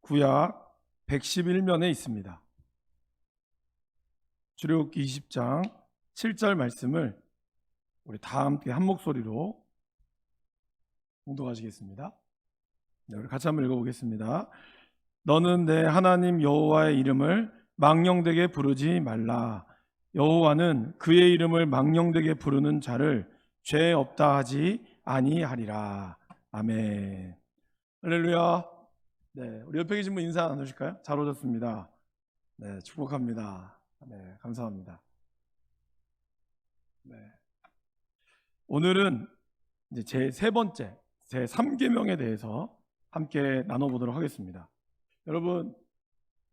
구약 111면에 있습니다. 출애굽기 20장 7절 말씀을 우리 다 함께 한 목소리로 봉독하시겠습니다. 네, 우리 같이 한번 읽어보겠습니다. 너는 내 하나님 여호와의 이름을 망령되게 부르지 말라. 여호와는 그의 이름을 망령되게 부르는 자를 죄 없다 하지 아니하리라. 아멘. 할렐루야. 네, 우리 옆에 계신 분 인사 나누실까요? 잘 오셨습니다. 네, 축복합니다. 네, 감사합니다. 네, 오늘은 이제 제 세 번째, 제 3계명에 대해서 함께 나눠보도록 하겠습니다. 여러분,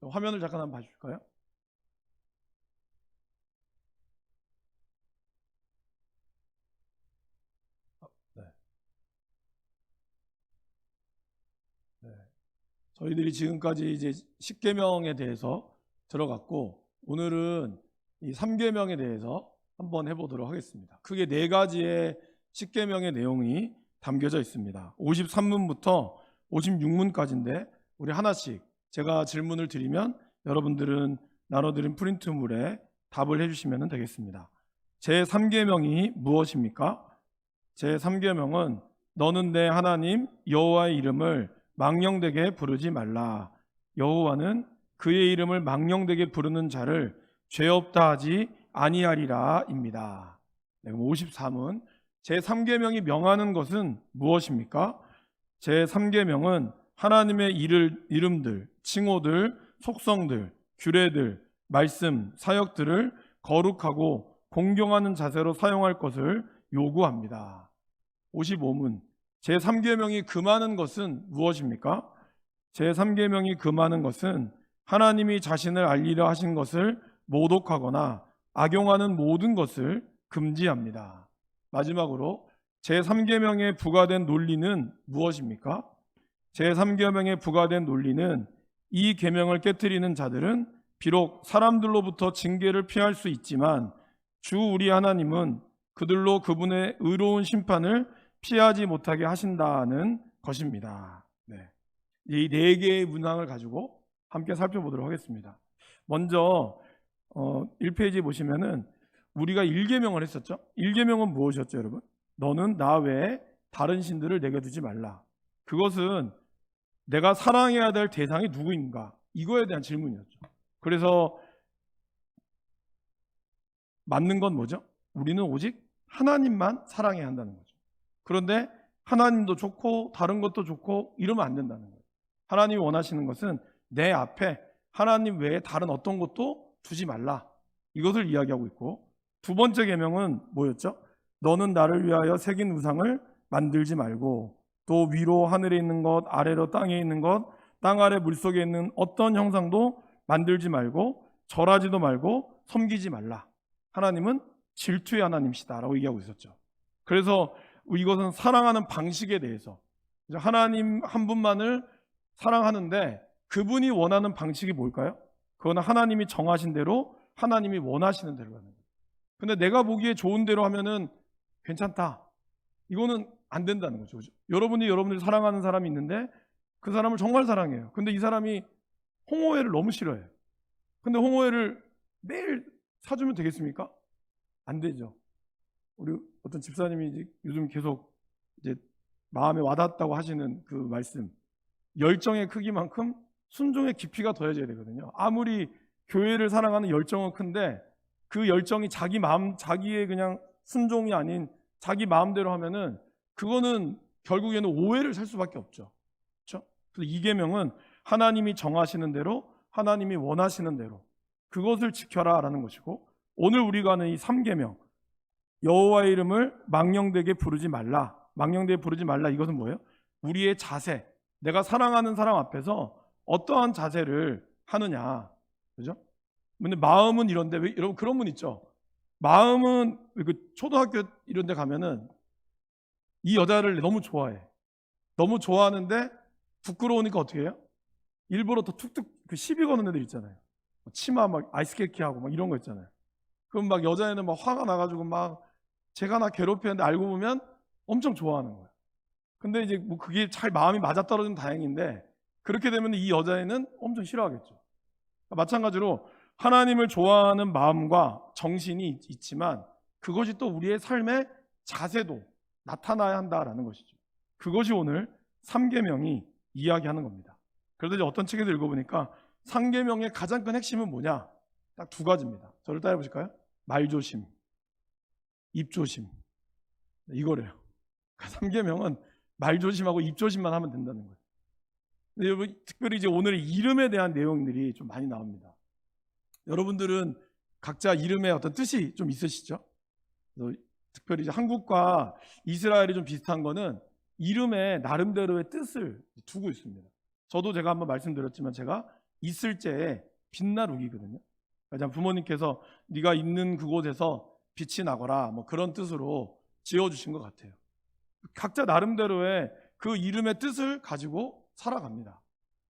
화면을 잠깐 한번 봐주실까요? 네. 네. 저희들이 지금까지 이제 10계명에 대해서 들어갔고, 오늘은 이 3계명에 대해서 한번 해보도록 하겠습니다. 크게 4가지의 10계명의 내용이 담겨져 있습니다. 53문부터 56문까지인데 우리 하나씩 제가 질문을 드리면 여러분들은 나눠드린 프린트물에 답을 해주시면 되겠습니다. 제 3계명이 무엇입니까? 제 3계명은 너는 내 하나님 여호와의 이름을 망령되게 부르지 말라. 여호와는 그의 이름을 망령되게 부르는 자를 죄 없다 하지 아니하리라 입니다. 네, 53은 제 3계명이 명하는 것은 무엇입니까? 제 3계명은 하나님의 이름들, 칭호들, 속성들, 규례들, 말씀, 사역들을 거룩하고 공경하는 자세로 사용할 것을 요구합니다. 55문 제 3계명이 금하는 것은 무엇입니까? 제 3계명이 금하는 것은 하나님이 자신을 알리려 하신 것을 모독하거나 악용하는 모든 것을 금지합니다. 마지막으로 제 3계명에 부과된 논리는 무엇입니까? 제 3계명에 부과된 논리는 이 계명을 깨트리는 자들은 비록 사람들로부터 징계를 피할 수 있지만 주 우리 하나님은 그들로 그분의 의로운 심판을 피하지 못하게 하신다는 것입니다. 네. 이 4개의 문항을 가지고 함께 살펴보도록 하겠습니다. 먼저 1페이지 보시면은 우리가 1계명을 했었죠. 1계명은 무엇이었죠, 여러분? 너는 나 외에 다른 신들을 내게 두지 말라. 그것은 내가 사랑해야 될 대상이 누구인가? 이거에 대한 질문이었죠. 그래서 맞는 건 뭐죠? 우리는 오직 하나님만 사랑해야 한다는 거죠. 그런데 하나님도 좋고 다른 것도 좋고 이러면 안 된다는 거예요. 하나님이 원하시는 것은 내 앞에 하나님 외에 다른 어떤 것도 두지 말라. 이것을 이야기하고 있고, 두 번째 계명은 뭐였죠? 너는 나를 위하여 새긴 우상을 만들지 말고 또 위로 하늘에 있는 것, 아래로 땅에 있는 것, 땅 아래 물속에 있는 어떤 형상도 만들지 말고 절하지도 말고 섬기지 말라. 하나님은 질투의 하나님이시다라고 얘기하고 있었죠. 그래서 이것은 사랑하는 방식에 대해서 하나님 한 분만을 사랑하는데 그분이 원하는 방식이 뭘까요? 그건 하나님이 정하신 대로 하나님이 원하시는 대로 하는 거예요. 근데 내가 보기에 좋은 대로 하면은 괜찮다. 이거는 안 된다는 거죠. 그렇죠? 여러분들이 사랑하는 사람이 있는데 그 사람을 정말 사랑해요. 근데 이 사람이 홍어회를 너무 싫어해요. 근데 홍어회를 매일 사주면 되겠습니까? 안 되죠. 우리 어떤 집사님이 이제 요즘 계속 이제 마음에 와닿았다고 하시는 그 말씀, 열정의 크기만큼 순종의 깊이가 더해져야 되거든요. 아무리 교회를 사랑하는 열정은 큰데 그 열정이 자기 마음, 자기의 그냥 순종이 아닌 자기 마음대로 하면은 그거는 결국에는 오해를 살 수밖에 없죠. 그렇죠? 그래서 이 계명은 하나님이 정하시는 대로, 하나님이 원하시는 대로 그것을 지켜라라는 것이고, 오늘 우리가 하는 이 3계명, 여호와의 이름을 망령되게 부르지 말라. 망령되게 부르지 말라. 이것은 뭐예요? 우리의 자세, 내가 사랑하는 사람 앞에서 어떠한 자세를 하느냐, 그죠? 근데 마음은 이런데, 왜 여러분 그런 분 있죠? 마음은 그 초등학교 이런 데 가면은 이 여자를 너무 좋아해. 너무 좋아하는데 부끄러우니까 어떻게 해요? 일부러 더 툭툭 그 시비 거는 애들 있잖아요. 치마 막 아이스케이크 하고 막 이런 거 있잖아요. 그럼 막 여자애는 막 화가 나가지고 막 제가 나 괴롭혔는데 알고 보면 엄청 좋아하는 거예요. 근데 이제 뭐 그게 잘 마음이 맞아떨어지면 다행인데 그렇게 되면 이 여자애는 엄청 싫어하겠죠. 마찬가지로 하나님을 좋아하는 마음과 정신이 있지만 그것이 또 우리의 삶의 자세도 나타나야 한다라는 것이죠. 그것이 오늘 3계명이 이야기하는 겁니다. 그래서 이제 어떤 책에도 읽어보니까 3계명의 가장 큰 핵심은 뭐냐? 딱 두 가지입니다. 저를 따라해 보실까요? 말조심, 입조심. 이거래요. 3계명은 말조심하고 입조심만 하면 된다는 거예요. 근데 여러분, 특별히 이제 오늘 이름에 대한 내용들이 좀 많이 나옵니다. 여러분들은 각자 이름에 어떤 뜻이 좀 있으시죠? 특별히 이제 한국과 이스라엘이 좀 비슷한 거는 이름에 나름대로의 뜻을 두고 있습니다. 저도 제가 한번 말씀드렸지만 제가 있을제에 빛나루기거든요. 그러니까 부모님께서 네가 있는 그곳에서 빛이 나거라 뭐 그런 뜻으로 지어주신 것 같아요. 각자 나름대로의 그 이름의 뜻을 가지고 살아갑니다.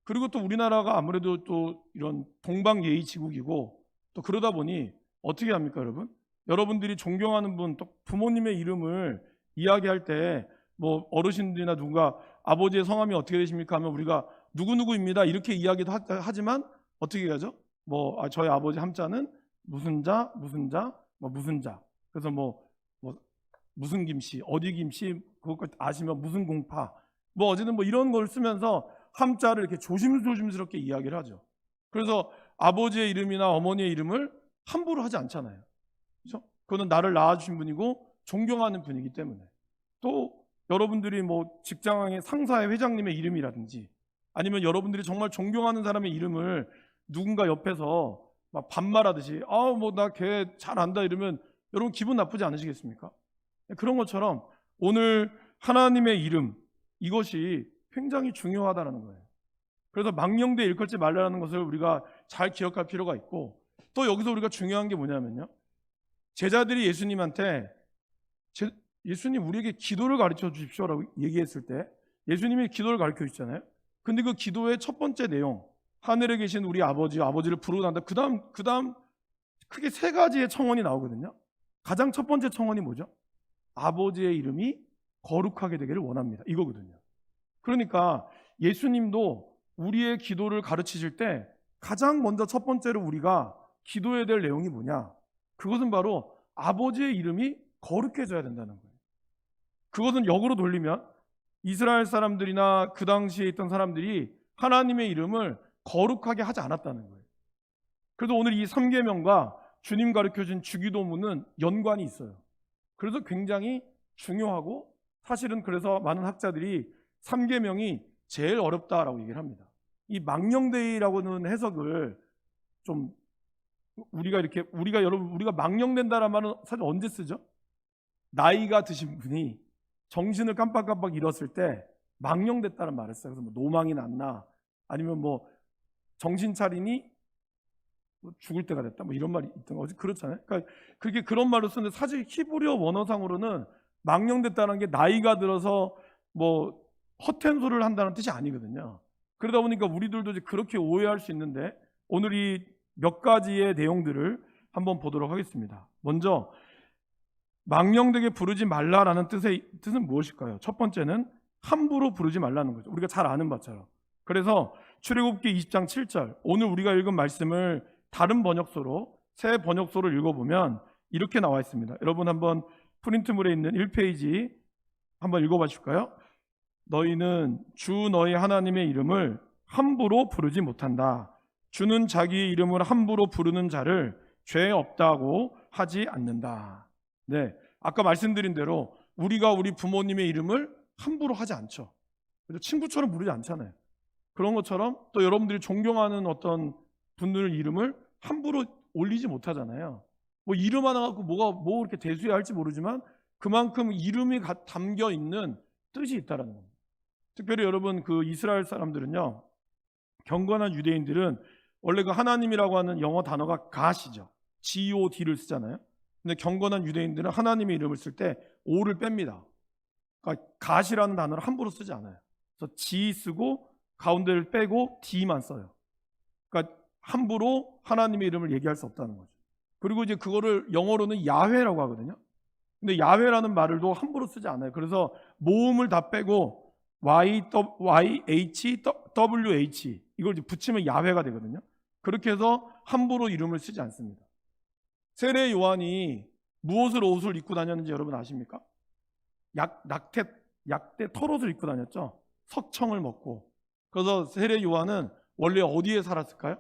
그리고 또 우리나라가 아무래도 또 이런 동방예의지국이고 또 그러다 보니 어떻게 합니까, 여러분? 여러분들이 존경하는 분, 또 부모님의 이름을 이야기할 때 뭐 어르신들이나 누군가 아버지의 성함이 어떻게 되십니까 하면 우리가 누구누구입니다 이렇게 이야기도 하지만 어떻게 하죠? 뭐 저희 아버지 함자는 무슨 자, 무슨 자, 뭐 무슨 자. 그래서 뭐 무슨 김씨, 어디 김씨 그것 아시면 무슨 공파. 뭐 어제는 뭐 이런 걸 쓰면서 함자를 이렇게 조심스럽게 이야기를 하죠. 그래서 아버지의 이름이나 어머니의 이름을 함부로 하지 않잖아요. 그렇죠? 그거는 나를 낳아주신 분이고 존경하는 분이기 때문에. 또 여러분들이 뭐 직장의 상사의 회장님의 이름이라든지 아니면 여러분들이 정말 존경하는 사람의 이름을 누군가 옆에서 막 반말하듯이 뭐 나 걔 잘 안다 이러면 여러분 기분 나쁘지 않으시겠습니까? 그런 것처럼 오늘 하나님의 이름 이것이 굉장히 중요하다는 거예요. 그래서 망령되이 일컬지 말라는 것을 우리가 잘 기억할 필요가 있고 또 여기서 우리가 중요한 게 뭐냐면요. 제자들이 예수님한테 예수님 우리에게 기도를 가르쳐 주십시오라고 얘기했을 때 예수님이 기도를 가르쳐 주잖아요. 근데 그 기도의 첫 번째 내용 하늘에 계신 우리 아버지를 부르고 난다. 그 다음 크게 세 가지의 청원이 나오거든요. 가장 첫 번째 청원이 뭐죠? 아버지의 이름이 거룩하게 되기를 원합니다. 이거거든요. 그러니까 예수님도 우리의 기도를 가르치실 때 가장 먼저 첫 번째로 우리가 기도해야 될 내용이 뭐냐? 그것은 바로 아버지의 이름이 거룩해져야 된다는 거예요. 그것은 역으로 돌리면 이스라엘 사람들이나 그 당시에 있던 사람들이 하나님의 이름을 거룩하게 하지 않았다는 거예요. 그래서 오늘 이 3계명과 주님 가르쳐준 주기도문은 연관이 있어요. 그래서 굉장히 중요하고 사실은 그래서 많은 학자들이 3계명이 제일 어렵다라고 얘기를 합니다. 이 망령되이라고는 해석을 좀 우리가 망령된다라는 말은 사실 언제 쓰죠? 나이가 드신 분이 정신을 깜빡깜빡 잃었을 때 망령됐다는 말을 써요. 그래서 뭐 노망이 났나 아니면 뭐 정신 차리니 뭐 죽을 때가 됐다 뭐 이런 말이 있던 거지. 그렇잖아요. 그러니까 그렇게 그런 말을 쓰는데 사실 히브리어 원어상으로는 망령됐다는 게 나이가 들어서 뭐 허튼 소리를 한다는 뜻이 아니거든요. 그러다 보니까 우리들도 이제 그렇게 오해할 수 있는데 오늘 이 몇 가지의 내용들을 한번 보도록 하겠습니다. 먼저 망령되게 부르지 말라라는 뜻은 무엇일까요? 첫 번째는 함부로 부르지 말라는 거죠. 우리가 잘 아는 바처럼. 그래서 출애굽기 20장 7절 오늘 우리가 읽은 말씀을 다른 번역소로 새 번역소를 읽어보면 이렇게 나와 있습니다. 여러분 한번 프린트물에 있는 1페이지 한번 읽어봐 주실까요? 너희는 주 너희 하나님의 이름을 함부로 부르지 못한다. 주는 자기의 이름을 함부로 부르는 자를 죄 없다고 하지 않는다. 네, 아까 말씀드린 대로 우리가 우리 부모님의 이름을 함부로 하지 않죠. 친구처럼 부르지 않잖아요. 그런 것처럼 또 여러분들이 존경하는 어떤 분들 이름을 함부로 올리지 못하잖아요. 뭐 이름 하나 갖고 뭐 이렇게 대수해야 할지 모르지만 그만큼 이름이 담겨 있는 뜻이 있다라는 겁니다. 특별히 여러분 그 이스라엘 사람들은요, 경건한 유대인들은 원래 그 하나님이라고 하는 영어 단어가 갓이죠. God를 쓰잖아요. 근데 경건한 유대인들은 하나님의 이름을 쓸 때 O를 뺍니다. 그러니까 갓이라는 단어를 함부로 쓰지 않아요. 그래서 G 쓰고 가운데를 빼고 D만 써요. 그러니까 함부로 하나님의 이름을 얘기할 수 없다는 거죠. 그리고 이제 그거를 영어로는 야훼라고 하거든요. 근데 야훼라는 말을도 함부로 쓰지 않아요. 그래서 모음을 다 빼고 YHWH 이걸 이제 붙이면 야훼가 되거든요. 그렇게 해서 함부로 이름을 쓰지 않습니다. 세례 요한이 무엇을 옷을 입고 다녔는지 여러분 아십니까? 약대 털옷을 입고 다녔죠. 석청을 먹고. 그래서 세례 요한은 원래 어디에 살았을까요?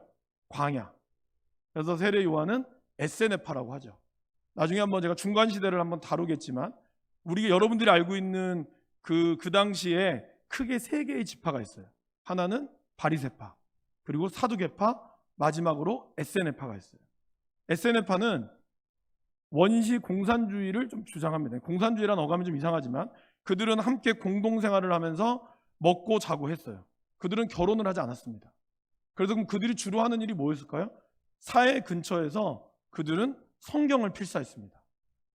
광야. 그래서 세례 요한은 에세네파라고 하죠. 나중에 한번 제가 중간 시대를 한번 다루겠지만 우리 여러분들이 알고 있는 그 당시에 크게 세 개의 지파가 있어요. 하나는 바리새파, 그리고 사두개파, 마지막으로 에세네파가 있어요. 에세네파는 원시 공산주의를 좀 주장합니다. 공산주의라는 어감이 좀 이상하지만 그들은 함께 공동생활을 하면서 먹고 자고 했어요. 그들은 결혼을 하지 않았습니다. 그래서 그럼 그들이 주로 하는 일이 뭐였을까요? 사회 근처에서 그들은 성경을 필사했습니다.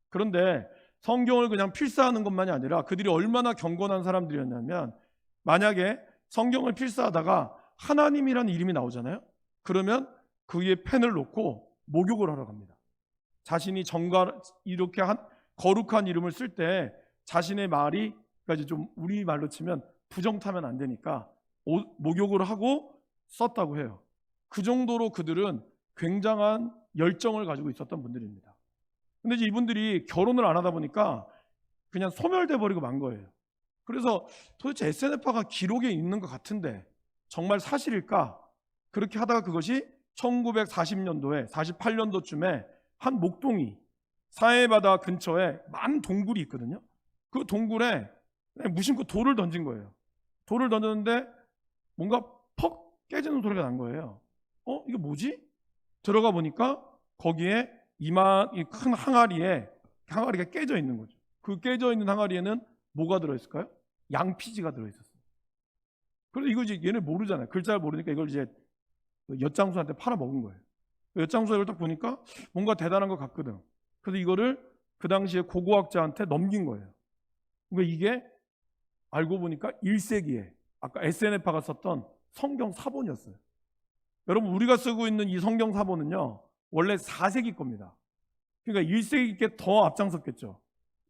그런데 성경을 그냥 필사하는 것만이 아니라 그들이 얼마나 경건한 사람들이었냐면 만약에 성경을 필사하다가 하나님이라는 이름이 나오잖아요. 그러면 그 위에 펜을 놓고 목욕을 하러 갑니다. 자신이 이렇게 거룩한 이름을 쓸 때 자신의 말이 그러니까 좀 우리 말로 치면 부정타면 안 되니까 목욕을 하고 썼다고 해요. 그 정도로 그들은 굉장한 열정을 가지고 있었던 분들입니다. 근데 이제 이분들이 결혼을 안 하다 보니까 그냥 소멸돼 버리고 만 거예요. 그래서 도대체 에세네파가 기록에 있는 것 같은데 정말 사실일까? 그렇게 하다가 그것이 1940년도에 48년도쯤에 한 목동이 사해바다 근처에 많은 동굴이 있거든요. 그 동굴에 무심코 돌을 던진 거예요. 돌을 던졌는데 뭔가 퍽 깨지는 소리가 난 거예요. 이게 뭐지? 들어가 보니까 거기에 큰 항아리가 깨져 있는 거죠. 그 깨져 있는 항아리에는 뭐가 들어있을까요? 양피지가 들어있었어요. 그래서 이거 이제 얘네 모르잖아요. 글자를 모르니까 이걸 이제 엿장수한테 팔아먹은 거예요. 엿장수가 이걸 딱 보니까 뭔가 대단한 것 같거든. 그래서 이거를 그 당시에 고고학자한테 넘긴 거예요. 그러니까 이게 알고 보니까 1세기에 아까 에세네파가 썼던 성경 사본이었어요. 여러분 우리가 쓰고 있는 이 성경 사본은요 원래 4세기 겁니다. 그러니까 1세기께 더 앞장섰겠죠.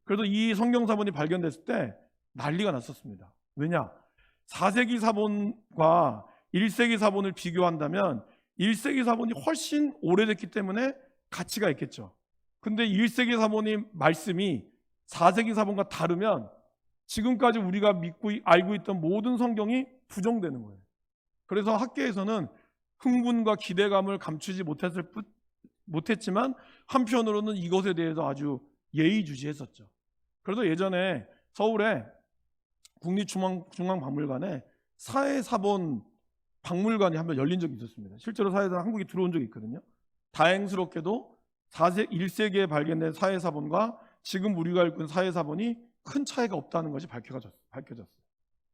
그래서 이 성경 사본이 발견됐을 때 난리가 났었습니다. 왜냐? 4세기 사본과 1세기 사본을 비교한다면 1세기 사본이 훨씬 오래됐기 때문에 가치가 있겠죠. 근데 1세기 사본의 말씀이 4세기 사본과 다르면 지금까지 우리가 믿고 알고 있던 모든 성경이 부정되는 거예요. 그래서 학계에서는 흥분과 기대감을 감추지 못했지만 한편으로는 이것에 대해서 아주 예의주시했었죠. 그래서 예전에 서울에 국립중앙박물관에 사해사본 박물관이 한번 열린 적이 있었습니다. 실제로 사해사 한국에 들어온 적이 있거든요. 다행스럽게도 1세기에 발견된 사해사본과 지금 우리가 알고 있는 사해사본이 큰 차이가 없다는 것이 밝혀졌어요.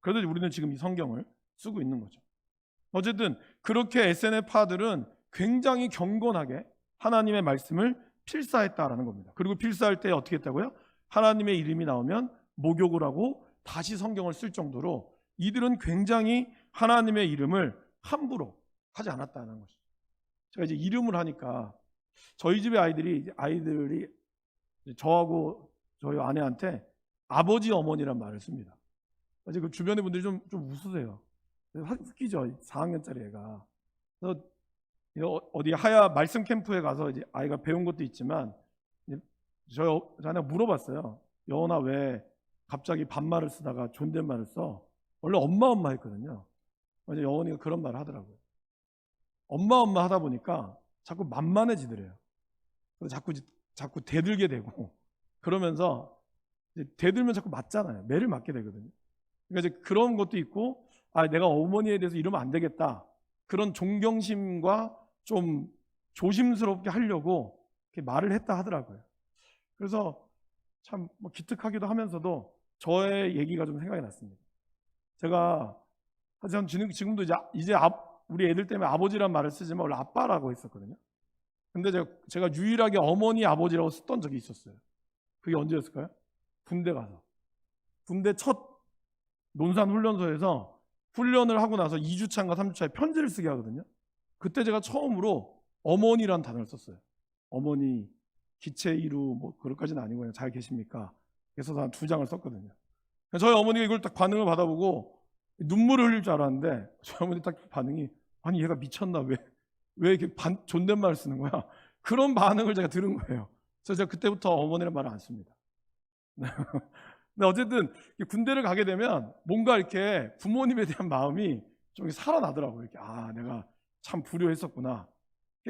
그래서 우리는 지금 이 성경을 쓰고 있는 거죠. 어쨌든 그렇게 에세네파들은 굉장히 경건하게 하나님의 말씀을 필사했다라는 겁니다. 그리고 필사할 때 어떻게 했다고요? 하나님의 이름이 나오면 목욕을 하고 다시 성경을 쓸 정도로 이들은 굉장히 하나님의 이름을 함부로 하지 않았다는 것이죠. 제가 이제 이름을 하니까 저희 집의 아이들이 저하고 저희 아내한테 아버지 어머니란 말을 씁니다. 그 주변의 분들이 좀 웃으세요. 웃기죠. 4학년짜리 애가. 그래서 어디 하야 말씀 캠프에 가서 이제 아이가 배운 것도 있지만 저희 아내가 물어봤어요. 여원아 왜 갑자기 반말을 쓰다가 존댓말을 써? 원래 엄마 했거든요. 이제 여원이가 그런 말을 하더라고요. 엄마 하다 보니까 자꾸 만만해지더래요. 그래서 자꾸 대들게 되고 그러면서 이제 대들면 자꾸 맞잖아요. 매를 맞게 되거든요. 그러니까 이제 그런 것도 있고 내가 어머니에 대해서 이러면 안 되겠다. 그런 존경심과 좀 조심스럽게 하려고 이렇게 말을 했다 하더라고요. 그래서 참 기특하기도 하면서도 저의 얘기가 좀 생각이 났습니다. 제가 지금도 이제 우리 애들 때문에 아버지란 말을 쓰지만 원래 아빠라고 했었거든요. 근데 제가 유일하게 어머니 아버지라고 썼던 적이 있었어요. 그게 언제였을까요? 군대 가서. 군대 첫 논산 훈련소에서 훈련을 하고 나서 2주차인가 3주차에 편지를 쓰게 하거든요. 그때 제가 처음으로 어머니란 단어를 썼어요. 어머니, 기체 이루 그것까지는 아니고요. 잘 계십니까? 그래서 한 2장을 썼거든요. 저희 어머니가 이걸 딱 반응을 받아보고 눈물을 흘릴 줄 알았는데 저희 어머니 딱 반응이 아니 얘가 미쳤나 왜 이렇게 존댓말을 쓰는 거야? 그런 반응을 제가 들은 거예요. 그래서 제가 그때부터 어머니란 말을 안 씁니다. 근데 어쨌든 군대를 가게 되면 뭔가 이렇게 부모님에 대한 마음이 좀 살아나더라고요. 이렇게 내가 참 불효했었구나.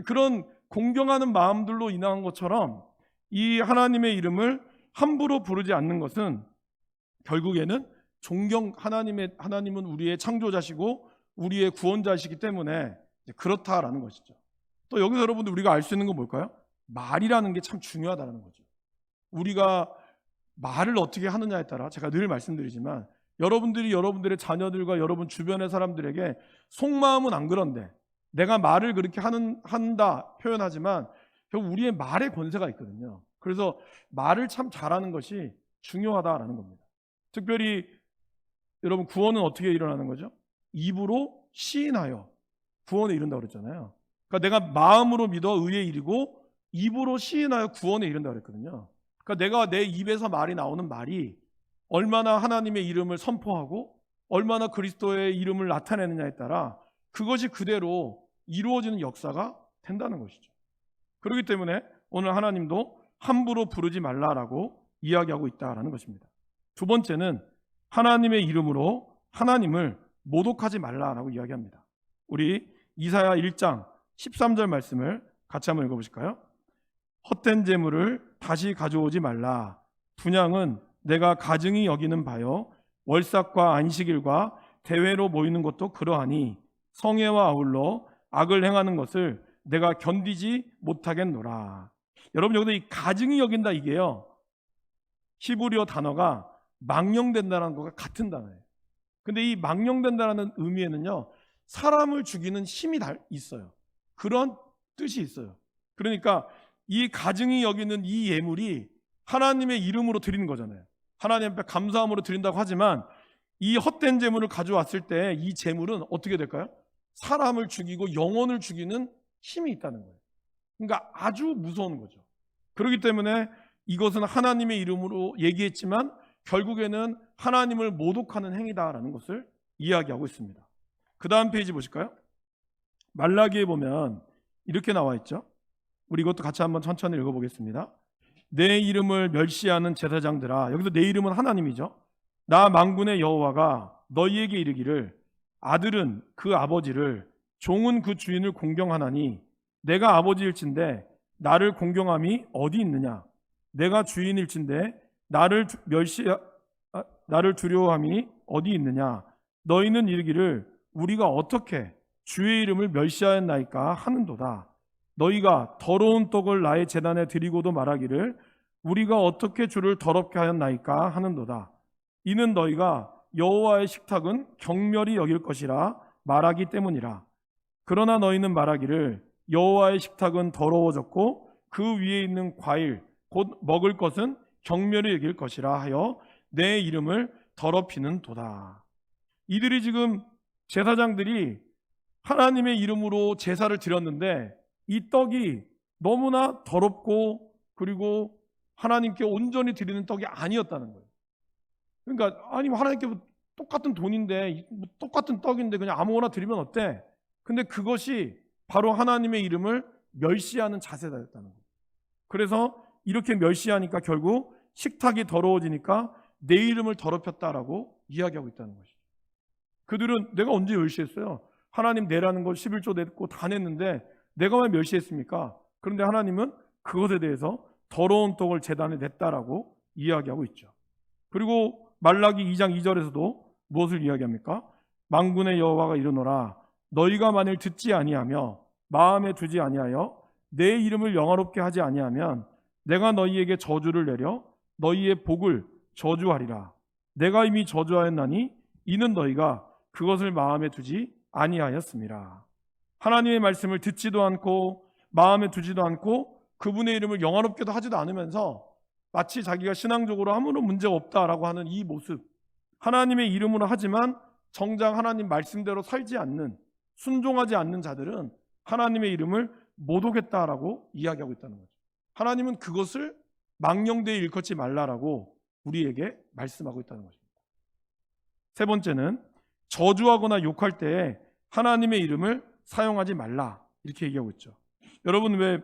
그런 공경하는 마음들로 인한 것처럼 이 하나님의 이름을 함부로 부르지 않는 것은 결국에는 하나님은 우리의 창조자시고 우리의 구원자시기 때문에 그렇다라는 것이죠. 또 여기서 여러분들 우리가 알 수 있는 건 뭘까요? 말이라는 게 참 중요하다는 거죠. 우리가 말을 어떻게 하느냐에 따라 제가 늘 말씀드리지만 여러분들이 여러분들의 자녀들과 여러분 주변의 사람들에게 속마음은 안 그런데 내가 말을 그렇게 한다 표현하지만 결국 우리의 말의 권세가 있거든요. 그래서 말을 참 잘하는 것이 중요하다라는 겁니다. 특별히 여러분 구원은 어떻게 일어나는 거죠? 입으로 시인하여 구원에 이른다고 그랬잖아요. 그러니까 내가 마음으로 믿어 의에 이르고 입으로 시인하여 구원에 이른다고 그랬거든요. 그러니까 내가 내 입에서 말이 나오는 말이 얼마나 하나님의 이름을 선포하고 얼마나 그리스도의 이름을 나타내느냐에 따라 그것이 그대로 이루어지는 역사가 된다는 것이죠. 그렇기 때문에 오늘 하나님도 함부로 부르지 말라라고 이야기하고 있다라는 것입니다. 두 번째는 하나님의 이름으로 하나님을 모독하지 말라라고 이야기합니다. 우리 이사야 1장 13절 말씀을 같이 한번 읽어보실까요? 헛된 재물을 다시 가져오지 말라. 분향은 내가 가증히 여기는 바요 월삭과 안식일과 대회로 모이는 것도 그러하니 성회와 아울러 악을 행하는 것을 내가 견디지 못하겠노라. 여러분 여기서 이 가증히 여긴다 이게요 히브리어 단어가 망령된다는 것과 같은 단어예요. 근데 이 망령된다는 의미에는요 사람을 죽이는 힘이 있어요. 그런 뜻이 있어요. 그러니까 이 가증히 여기는 이 예물이 하나님의 이름으로 드리는 거잖아요. 하나님 앞에 감사함으로 드린다고 하지만 이 헛된 재물을 가져왔을 때 이 재물은 어떻게 될까요? 사람을 죽이고 영혼을 죽이는 힘이 있다는 거예요. 그러니까 아주 무서운 거죠. 그렇기 때문에 이것은 하나님의 이름으로 얘기했지만 결국에는 하나님을 모독하는 행위다라는 것을 이야기하고 있습니다. 그 다음 페이지 보실까요? 말라기에 보면 이렇게 나와 있죠. 우리 이것도 같이 한번 천천히 읽어보겠습니다. 내 이름을 멸시하는 제사장들아, 여기서 내 이름은 하나님이죠. 나 만군의 여호와가 너희에게 이르기를 아들은 그 아버지를 종은 그 주인을 공경하나니 내가 아버지일진데 나를 공경함이 어디 있느냐? 내가 주인일진데 나를 두려워함이 어디 있느냐? 너희는 이르기를 우리가 어떻게 주의 이름을 멸시하였나이까 하는도다. 너희가 더러운 떡을 나의 제단에 드리고도 말하기를 우리가 어떻게 주를 더럽게 하였나이까 하는도다. 이는 너희가 여호와의 식탁은 경멸히 여길 것이라 말하기 때문이라. 그러나 너희는 말하기를 여호와의 식탁은 더러워졌고 그 위에 있는 과일 곧 먹을 것은 경멸히 여길 것이라 하여 내 이름을 더럽히는 도다. 이들이 지금 제사장들이 하나님의 이름으로 제사를 드렸는데 이 떡이 너무나 더럽고 그리고 하나님께 온전히 드리는 떡이 아니었다는 거예요. 그러니까 아니 하나님께 똑같은 돈인데 똑같은 떡인데 그냥 아무거나 드리면 어때? 근데 그것이 바로 하나님의 이름을 멸시하는 자세다였다는 거예요. 그래서 이렇게 멸시하니까 결국 식탁이 더러워지니까 내 이름을 더럽혔다라고 이야기하고 있다는 것이죠. 그들은 내가 언제 멸시했어요? 하나님 내라는 걸 11조 냈고 다 냈는데 내가 왜 멸시했습니까? 그런데 하나님은 그것에 대해서 더러운 떡을 제단에 냈다라고 이야기하고 있죠. 그리고 말라기 2장 2절에서도 무엇을 이야기합니까? 만군의 여호와가 이르노라 너희가 만일 듣지 아니하며 마음에 두지 아니하여 내 이름을 영화롭게 하지 아니하면 내가 너희에게 저주를 내려 너희의 복을 저주하리라. 내가 이미 저주하였나니 이는 너희가 그것을 마음에 두지 아니하였습니다. 하나님의 말씀을 듣지도 않고 마음에 두지도 않고 그분의 이름을 영화롭게도 하지도 않으면서 마치 자기가 신앙적으로 아무런 문제가 없다라고 하는 이 모습, 하나님의 이름으로 하지만 정작 하나님 말씀대로 살지 않는, 순종하지 않는 자들은 하나님의 이름을 모독했다라고 이야기하고 있다는 거죠. 하나님은 그것을 망령되이 일컫지 말라라고 우리에게 말씀하고 있다는 것입니다. 세 번째는 저주하거나 욕할 때에 하나님의 이름을 사용하지 말라 이렇게 얘기하고 있죠. 여러분 왜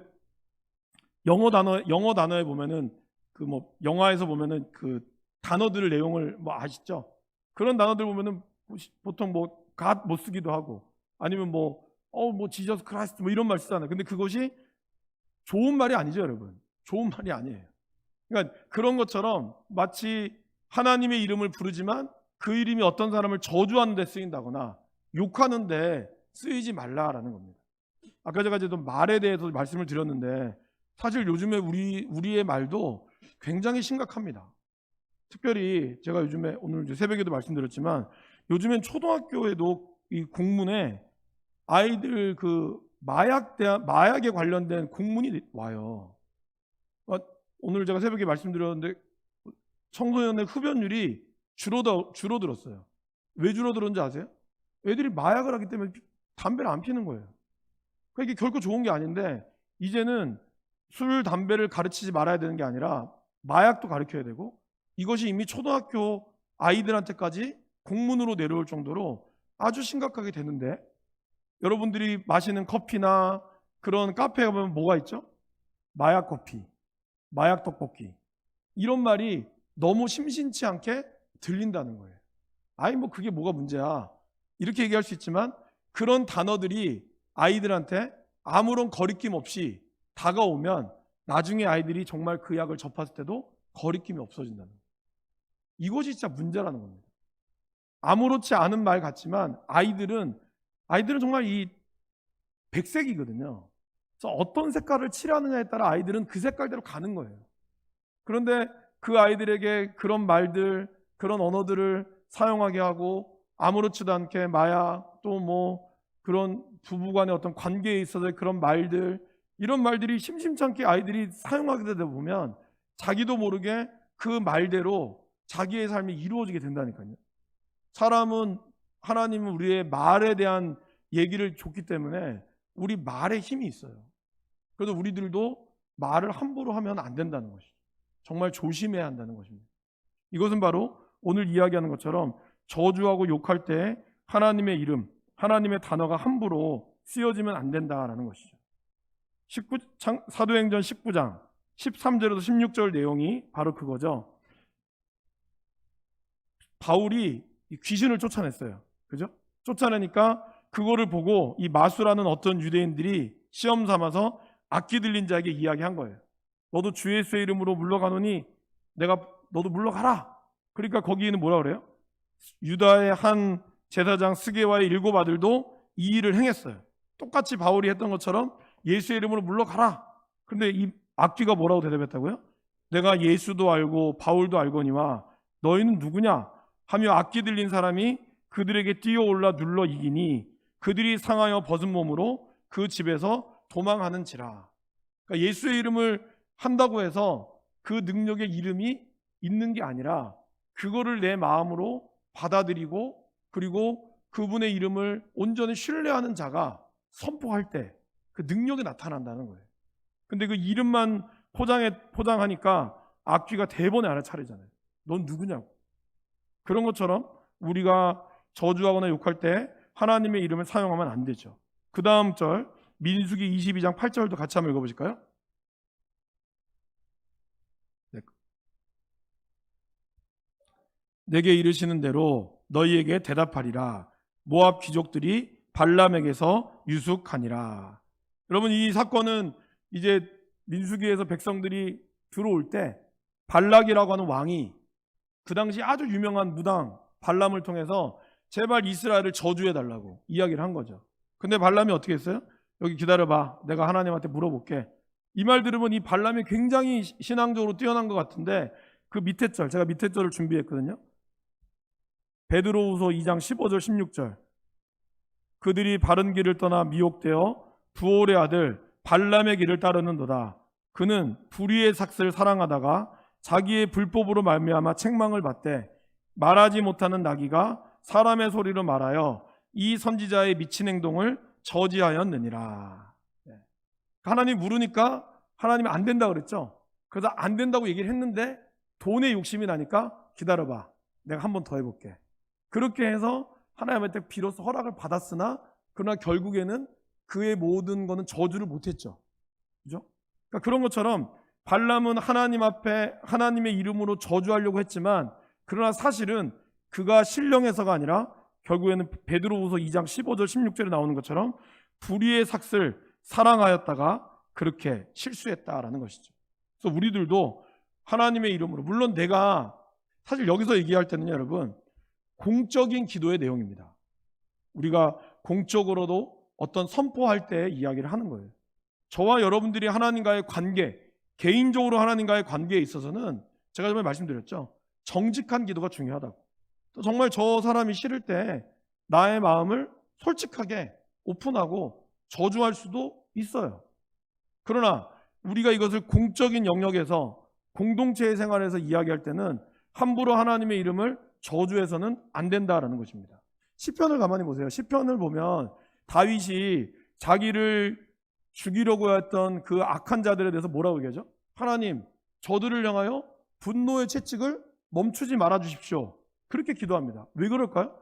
영어 단어에 보면은 그 뭐 영화에서 보면은 그 단어들 내용을 뭐 아시죠? 그런 단어들 보면은 보통 뭐 God 못 쓰기도 하고 아니면 뭐 지저스 크라이스트 뭐 이런 말 쓰잖아요. 근데 그것이 좋은 말이 아니죠, 여러분. 좋은 말이 아니에요. 그러니까 그런 것처럼 마치 하나님의 이름을 부르지만 그 이름이 어떤 사람을 저주하는 데 쓰인다거나 욕하는 데 쓰이지 말라라는 겁니다. 아까 제가 이제 말에 대해서 말씀을 드렸는데 사실 요즘에 우리의 말도 굉장히 심각합니다. 특별히 제가 요즘에 오늘 이제 새벽에도 말씀드렸지만 요즘엔 초등학교에도 이 공문에 아이들 그 마약에 관련된 공문이 와요. 오늘 제가 새벽에 말씀드렸는데 청소년의 흡연율이 줄어들었어요. 왜 줄어들었는지 아세요? 애들이 마약을 하기 때문에 담배를 안 피는 거예요. 그러니까 이게 결코 좋은 게 아닌데 이제는 술, 담배를 가르치지 말아야 되는 게 아니라 마약도 가르쳐야 되고 이것이 이미 초등학교 아이들한테까지 공문으로 내려올 정도로 아주 심각하게 되는데 여러분들이 마시는 커피나 그런 카페에 가면 뭐가 있죠? 마약 커피, 마약 떡볶이 이런 말이 너무 심심치 않게 들린다는 거예요. 아이 뭐 그게 뭐가 문제야 이렇게 얘기할 수 있지만 그런 단어들이 아이들한테 아무런 거리낌 없이 다가오면 나중에 아이들이 정말 그 약을 접했을 때도 거리낌이 없어진다는 거예요. 이것이 진짜 문제라는 겁니다. 아무렇지 않은 말 같지만 아이들은 정말 이 백색이거든요. 그래서 어떤 색깔을 칠하느냐에 따라 아이들은 그 색깔대로 가는 거예요. 그런데 그 아이들에게 그런 말들, 그런 언어들을 사용하게 하고 아무렇지도 않게 마약 또 뭐 그런 부부간의 어떤 관계에 있어서의 그런 말들 이런 말들이 심심치 않게 아이들이 사용하게 되다 보면 자기도 모르게 그 말대로 자기의 삶이 이루어지게 된다니까요. 하나님은 우리의 말에 대한 얘기를 줬기 때문에 우리 말에 힘이 있어요. 그래서 우리들도 말을 함부로 하면 안 된다는 것이죠. 정말 조심해야 한다는 것입니다. 이것은 바로 오늘 이야기하는 것처럼 저주하고 욕할 때 하나님의 이름, 하나님의 단어가 함부로 쓰여지면 안 된다라는 것이죠. 사도행전 19장 13절에서 16절 내용이 바로 그거죠. 바울이 귀신을 쫓아냈어요. 그죠? 쫓아내니까 그거를 보고 이 마수라는 어떤 유대인들이 시험 삼아서 악기 들린 자에게 이야기한 거예요. 너도 주 예수의 이름으로 물러가노니 너도 물러가라. 그러니까 거기에는 뭐라 그래요? 유다의 한 제사장 스게와의 7 아들도 이 일을 행했어요. 똑같이 바울이 했던 것처럼 예수의 이름으로 물러가라. 그런데 이 악귀가 뭐라고 대답했다고요? 내가 예수도 알고 바울도 알거니와 너희는 누구냐? 하며 악기 들린 사람이 그들에게 뛰어올라 눌러 이기니 그들이 상하여 벗은 몸으로 그 집에서 도망하는지라. 그러니까 예수의 이름을 한다고 해서 그 능력의 이름이 있는 게 아니라 그거를 내 마음으로 받아들이고 그리고 그분의 이름을 온전히 신뢰하는 자가 선포할 때 그 능력이 나타난다는 거예요. 근데 그 이름만 포장하니까 악귀가 대번에 알아차리잖아요. 넌 누구냐고. 그런 것처럼 우리가 저주하거나 욕할 때 하나님의 이름을 사용하면 안 되죠. 그 다음 절 민수기 22장 8절도 같이 한번 읽어보실까요? 네. 내게 이르시는 대로 너희에게 대답하리라. 모압 귀족들이 발람에게서 유숙하니라. 여러분 이 사건은 이제 민수기에서 백성들이 들어올 때 발락이라고 하는 왕이 그 당시 아주 유명한 무당 발람을 통해서 제발 이스라엘을 저주해달라고 이야기를 한 거죠. 근데 발람이 어떻게 했어요? 여기 기다려봐. 내가 하나님한테 물어볼게. 이 말 들으면 이 발람이 굉장히 신앙적으로 뛰어난 것 같은데 그 밑에 절, 제가 밑에 절을 준비했거든요. 베드로후서 2장 15절 16절 그들이 바른 길을 떠나 미혹되어 부올의 아들 발람의 길을 따르는도다. 그는 불의의 삭슬 사랑하다가 자기의 불법으로 말미암아 책망을 받되 말하지 못하는 나귀가 사람의 소리로 말하여 이 선지자의 미친 행동을 저지하였느니라. 하나님 물으니까 하나님이 안 된다고 그랬죠. 그래서 안 된다고 얘기를 했는데 돈에 욕심이 나니까 기다려봐. 내가 한 번 더 해볼게. 그렇게 해서 하나님한테 비로소 허락을 받았으나 그러나 결국에는 그의 모든 거는 저주를 못했죠. 그죠? 그러니까 그런 것처럼 발람은 하나님 앞에 하나님의 이름으로 저주하려고 했지만 그러나 사실은 그가 신령해서가 아니라 결국에는 베드로후서 2장 15절 16절에 나오는 것처럼 불의의 삭슬 사랑하였다가 그렇게 실수했다라는 것이죠. 그래서 우리들도 하나님의 이름으로, 물론 내가 사실 여기서 얘기할 때는 여러분 공적인 기도의 내용입니다. 우리가 공적으로도 어떤 선포할 때 이야기를 하는 거예요. 저와 여러분들이 하나님과의 관계, 개인적으로 하나님과의 관계에 있어서는 제가 전에 말씀드렸죠. 정직한 기도가 중요하다고. 또 정말 저 사람이 싫을 때 나의 마음을 솔직하게 오픈하고 저주할 수도 있어요. 그러나 우리가 이것을 공적인 영역에서 공동체의 생활에서 이야기할 때는 함부로 하나님의 이름을 저주해서는 안 된다라는 것입니다. 시편을 가만히 보세요. 시편을 보면 다윗이 자기를 죽이려고 했던 그 악한 자들에 대해서 뭐라고 얘기하죠? 하나님, 저들을 향하여 분노의 채찍을 멈추지 말아 주십시오. 그렇게 기도합니다. 왜 그럴까요?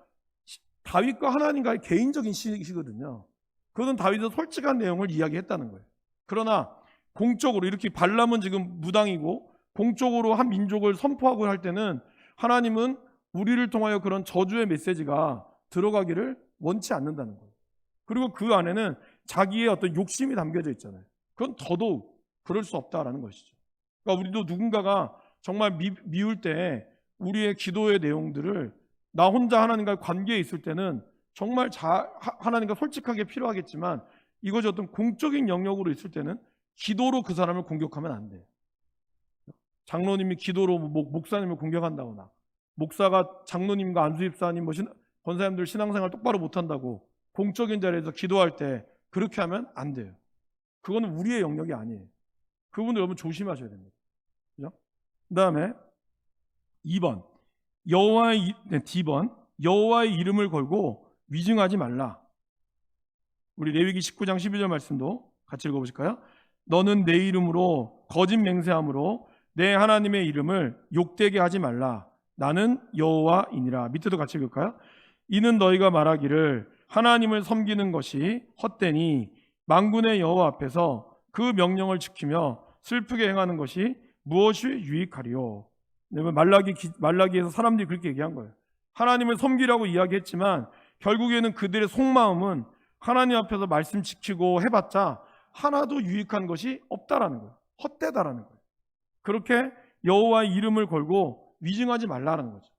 다윗과 하나님과의 개인적인 시거든요. 그것은 다윗의 솔직한 내용을 이야기했다는 거예요. 그러나 공적으로 이렇게 발람은 지금 무당이고 공적으로 한 민족을 선포하고 할 때는 하나님은 우리를 통하여 그런 저주의 메시지가 들어가기를 원치 않는다는 거예요. 그리고 그 안에는 자기의 어떤 욕심이 담겨져 있잖아요. 그건 더더욱 그럴 수 없다라는 것이죠. 그러니까 우리도 누군가가 정말 미울 때 우리의 기도의 내용들을 나 혼자 하나님과의 관계에 있을 때는 정말 하나님과 솔직하게 필요하겠지만 이것이 어떤 공적인 영역으로 있을 때는 기도로 그 사람을 공격하면 안 돼요. 장로님이 기도로 목사님을 공격한다거나 목사가 장로님과 안수집사님 권사님들 신앙생활 똑바로 못한다고 공적인 자리에서 기도할 때 그렇게 하면 안 돼요. 그거는 우리의 영역이 아니에요. 그분들 여러분 조심하셔야 됩니다. 그죠? 그 다음에 2번 여호와의 이름을 걸고 위증하지 말라. 우리 레위기 19장 12절 말씀도 같이 읽어보실까요? 너는 내 이름으로 거짓 맹세함으로 내 하나님의 이름을 욕되게 하지 말라. 나는 여호와이니라. 밑에도 같이 읽을까요? 이는 너희가 말하기를 하나님을 섬기는 것이 헛되니 만군의 여호와 앞에서 그 명령을 지키며 슬프게 행하는 것이 무엇이 유익하리요. 말라기에서 사람들이 그렇게 얘기한 거예요. 하나님을 섬기라고 이야기했지만 결국에는 그들의 속마음은 하나님 앞에서 말씀 지키고 해봤자 하나도 유익한 것이 없다라는 거예요. 헛되다라는 거예요. 그렇게 여호와의 이름을 걸고 위증하지 말라는 거죠.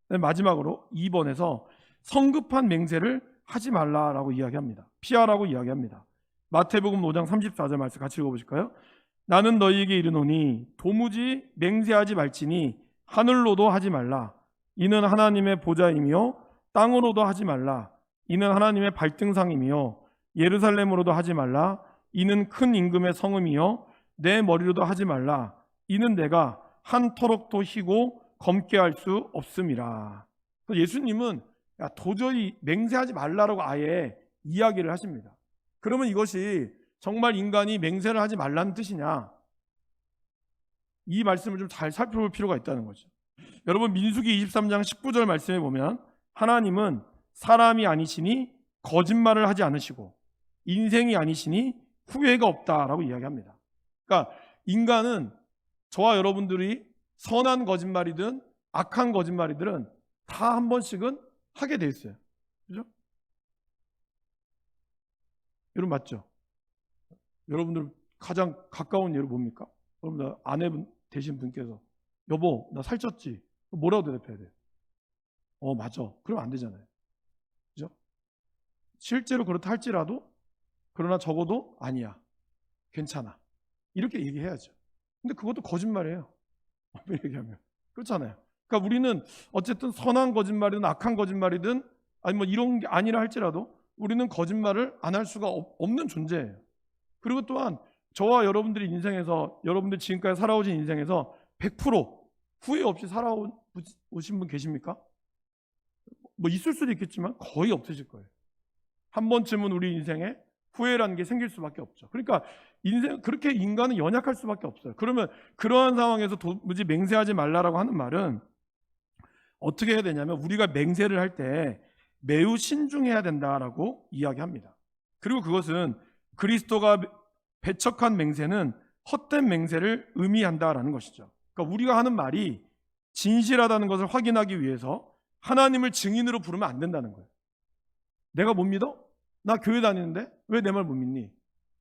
마지막으로 2번에서 성급한 맹세를 하지 말라라고 이야기합니다. 피하라고 이야기합니다. 마태복음 5장 34절 말씀 같이 읽어보실까요? 나는 너희에게 이르노니 도무지 맹세하지 말지니 하늘로도 하지 말라. 이는 하나님의 보좌이며 땅으로도 하지 말라. 이는 하나님의 발등상이며 예루살렘으로도 하지 말라. 이는 큰 임금의 성음이요 내 머리로도 하지 말라. 이는 내가 한터럭도 희고 검게 할 수 없음이라. 예수님은 도저히 맹세하지 말라라고 아예 이야기를 하십니다. 그러면 이것이 정말 인간이 맹세를 하지 말라는 뜻이냐? 이 말씀을 좀 잘 살펴볼 필요가 있다는 거죠. 여러분 민수기 23장 19절 말씀에 보면 하나님은 사람이 아니시니 거짓말을 하지 않으시고 인생이 아니시니 후회가 없다라고 이야기합니다. 그러니까 인간은 저와 여러분들이 선한 거짓말이든 악한 거짓말이든 다 한 번씩은 하게 돼 있어요. 그죠? 여러분 맞죠? 여러분들 가장 가까운 예로 뭡니까? 여러분 아내분 되신 분께서 여보 나 살쪘지? 뭐라고 대답해야 돼요? 맞아. 그러면 안 되잖아요. 그죠? 실제로 그렇다 할지라도 그러나 적어도 아니야. 괜찮아. 이렇게 얘기해야죠. 근데 그것도 거짓말이에요. 얘기하면 그렇잖아요. 그러니까 우리는 어쨌든 선한 거짓말이든 악한 거짓말이든 아니 뭐 이런 게 아니라 할지라도 우리는 거짓말을 안 할 수가 없는 존재예요. 그리고 또한 저와 여러분들의 인생에서 여러분들 지금까지 살아오신 인생에서 100% 후회 없이 살아오신 분 계십니까? 뭐 있을 수도 있겠지만 거의 없으실 거예요. 한 번쯤은 우리 인생에 후회라는 게 생길 수밖에 없죠. 그러니까 그렇게 인간은 연약할 수밖에 없어요. 그러면 그러한 상황에서 도무지 맹세하지 말라라고 하는 말은 어떻게 해야 되냐면 우리가 맹세를 할 때 매우 신중해야 된다라고 이야기합니다. 그리고 그것은 그리스도가 배척한 맹세는 헛된 맹세를 의미한다라는 것이죠. 그러니까 우리가 하는 말이 진실하다는 것을 확인하기 위해서 하나님을 증인으로 부르면 안 된다는 거예요. 내가 못 믿어? 나 교회 다니는데 왜 내 말 못 믿니?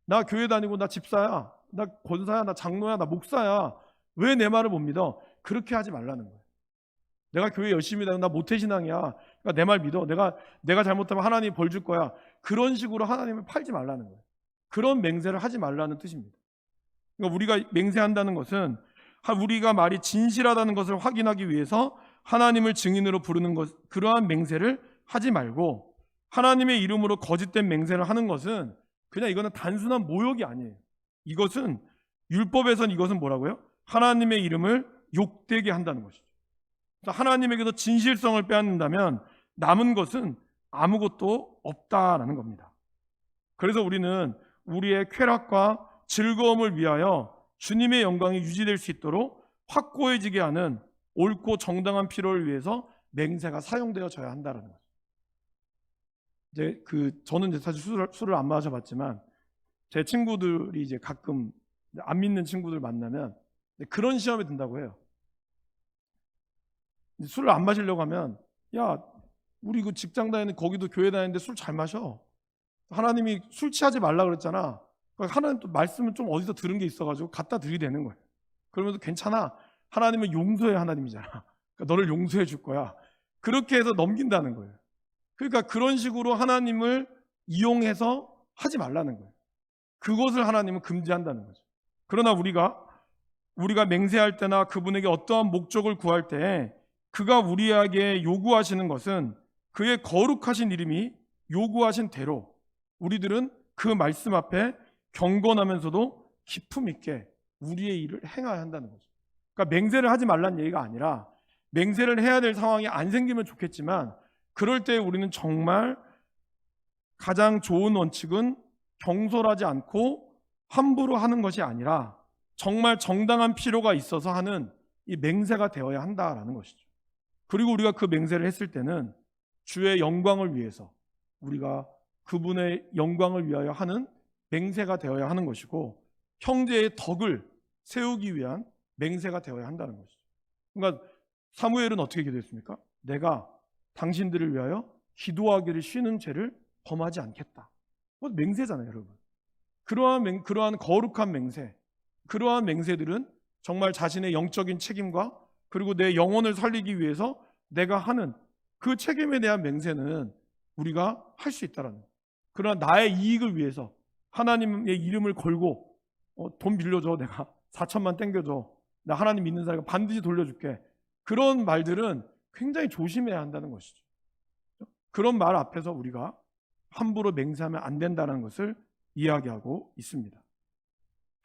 나 교회 다니고 나 집사야, 나 권사야, 나 장로야, 나 목사야. 왜 내 말을 못 믿어? 그렇게 하지 말라는 거예요. 내가 교회 열심히 다니고 나 모태신앙이야. 그러니까 내 말 믿어. 내가 잘못하면 하나님이 벌 줄 거야. 그런 식으로 하나님을 팔지 말라는 거예요. 그런 맹세를 하지 말라는 뜻입니다. 그러니까 우리가 맹세한다는 것은 우리가 말이 진실하다는 것을 확인하기 위해서 하나님을 증인으로 부르는 것, 그러한 맹세를 하지 말고 하나님의 이름으로 거짓된 맹세를 하는 것은 그냥 이거는 단순한 모욕이 아니에요. 이것은 율법에선 이것은 뭐라고요? 하나님의 이름을 욕되게 한다는 것이죠. 하나님에게서 진실성을 빼앗는다면 남은 것은 아무것도 없다라는 겁니다. 그래서 우리는 우리의 쾌락과 즐거움을 위하여 주님의 영광이 유지될 수 있도록 확고해지게 하는 옳고 정당한 필요를 위해서 맹세가 사용되어져야 한다는 거죠. 저는 사실 술을 안 마셔봤지만 제 친구들이 이제 가끔 안 믿는 친구들 만나면 그런 시험에 든다고 해요. 술을 안 마시려고 하면 야, 우리 그 직장 다니는 거기도 교회 다니는데 술 잘 마셔. 하나님이 술 취하지 말라 그랬잖아. 하나님 또 말씀을 좀 어디서 들은 게 있어가지고 갖다 들이대는 거예요. 그러면서 괜찮아. 하나님은 용서의 하나님이잖아. 그러니까 너를 용서해 줄 거야. 그렇게 해서 넘긴다는 거예요. 그러니까 그런 식으로 하나님을 이용해서 하지 말라는 거예요. 그것을 하나님은 금지한다는 거죠. 그러나 우리가 맹세할 때나 그분에게 어떠한 목적을 구할 때 그가 우리에게 요구하시는 것은 그의 거룩하신 이름이 요구하신 대로 우리들은 그 말씀 앞에 경건하면서도 기품 있게 우리의 일을 행해야 한다는 거죠. 그러니까 맹세를 하지 말라는 얘기가 아니라 맹세를 해야 될 상황이 안 생기면 좋겠지만 그럴 때 우리는 정말 가장 좋은 원칙은 경솔하지 않고 함부로 하는 것이 아니라 정말 정당한 필요가 있어서 하는 이 맹세가 되어야 한다라는 것이죠. 그리고 우리가 그 맹세를 했을 때는 주의 영광을 위해서 우리가 그분의 영광을 위하여 하는 맹세가 되어야 하는 것이고 형제의 덕을 세우기 위한 맹세가 되어야 한다는 것이죠. 그러니까 사무엘은 어떻게 기도했습니까? 내가 당신들을 위하여 기도하기를 쉬는 죄를 범하지 않겠다. 그건 맹세잖아요, 여러분. 그러한 거룩한 맹세, 그러한 맹세들은 정말 자신의 영적인 책임과 그리고 내 영혼을 살리기 위해서 내가 하는 그 책임에 대한 맹세는 우리가 할 수 있다라는 거예요. 그러나 나의 이익을 위해서 하나님의 이름을 걸고 돈 빌려줘, 내가 4천만 땡겨줘, 나 하나님 믿는 사람이니까 반드시 돌려줄게, 그런 말들은 굉장히 조심해야 한다는 것이죠. 그런 말 앞에서 우리가 함부로 맹세하면 안 된다는 것을 이야기하고 있습니다.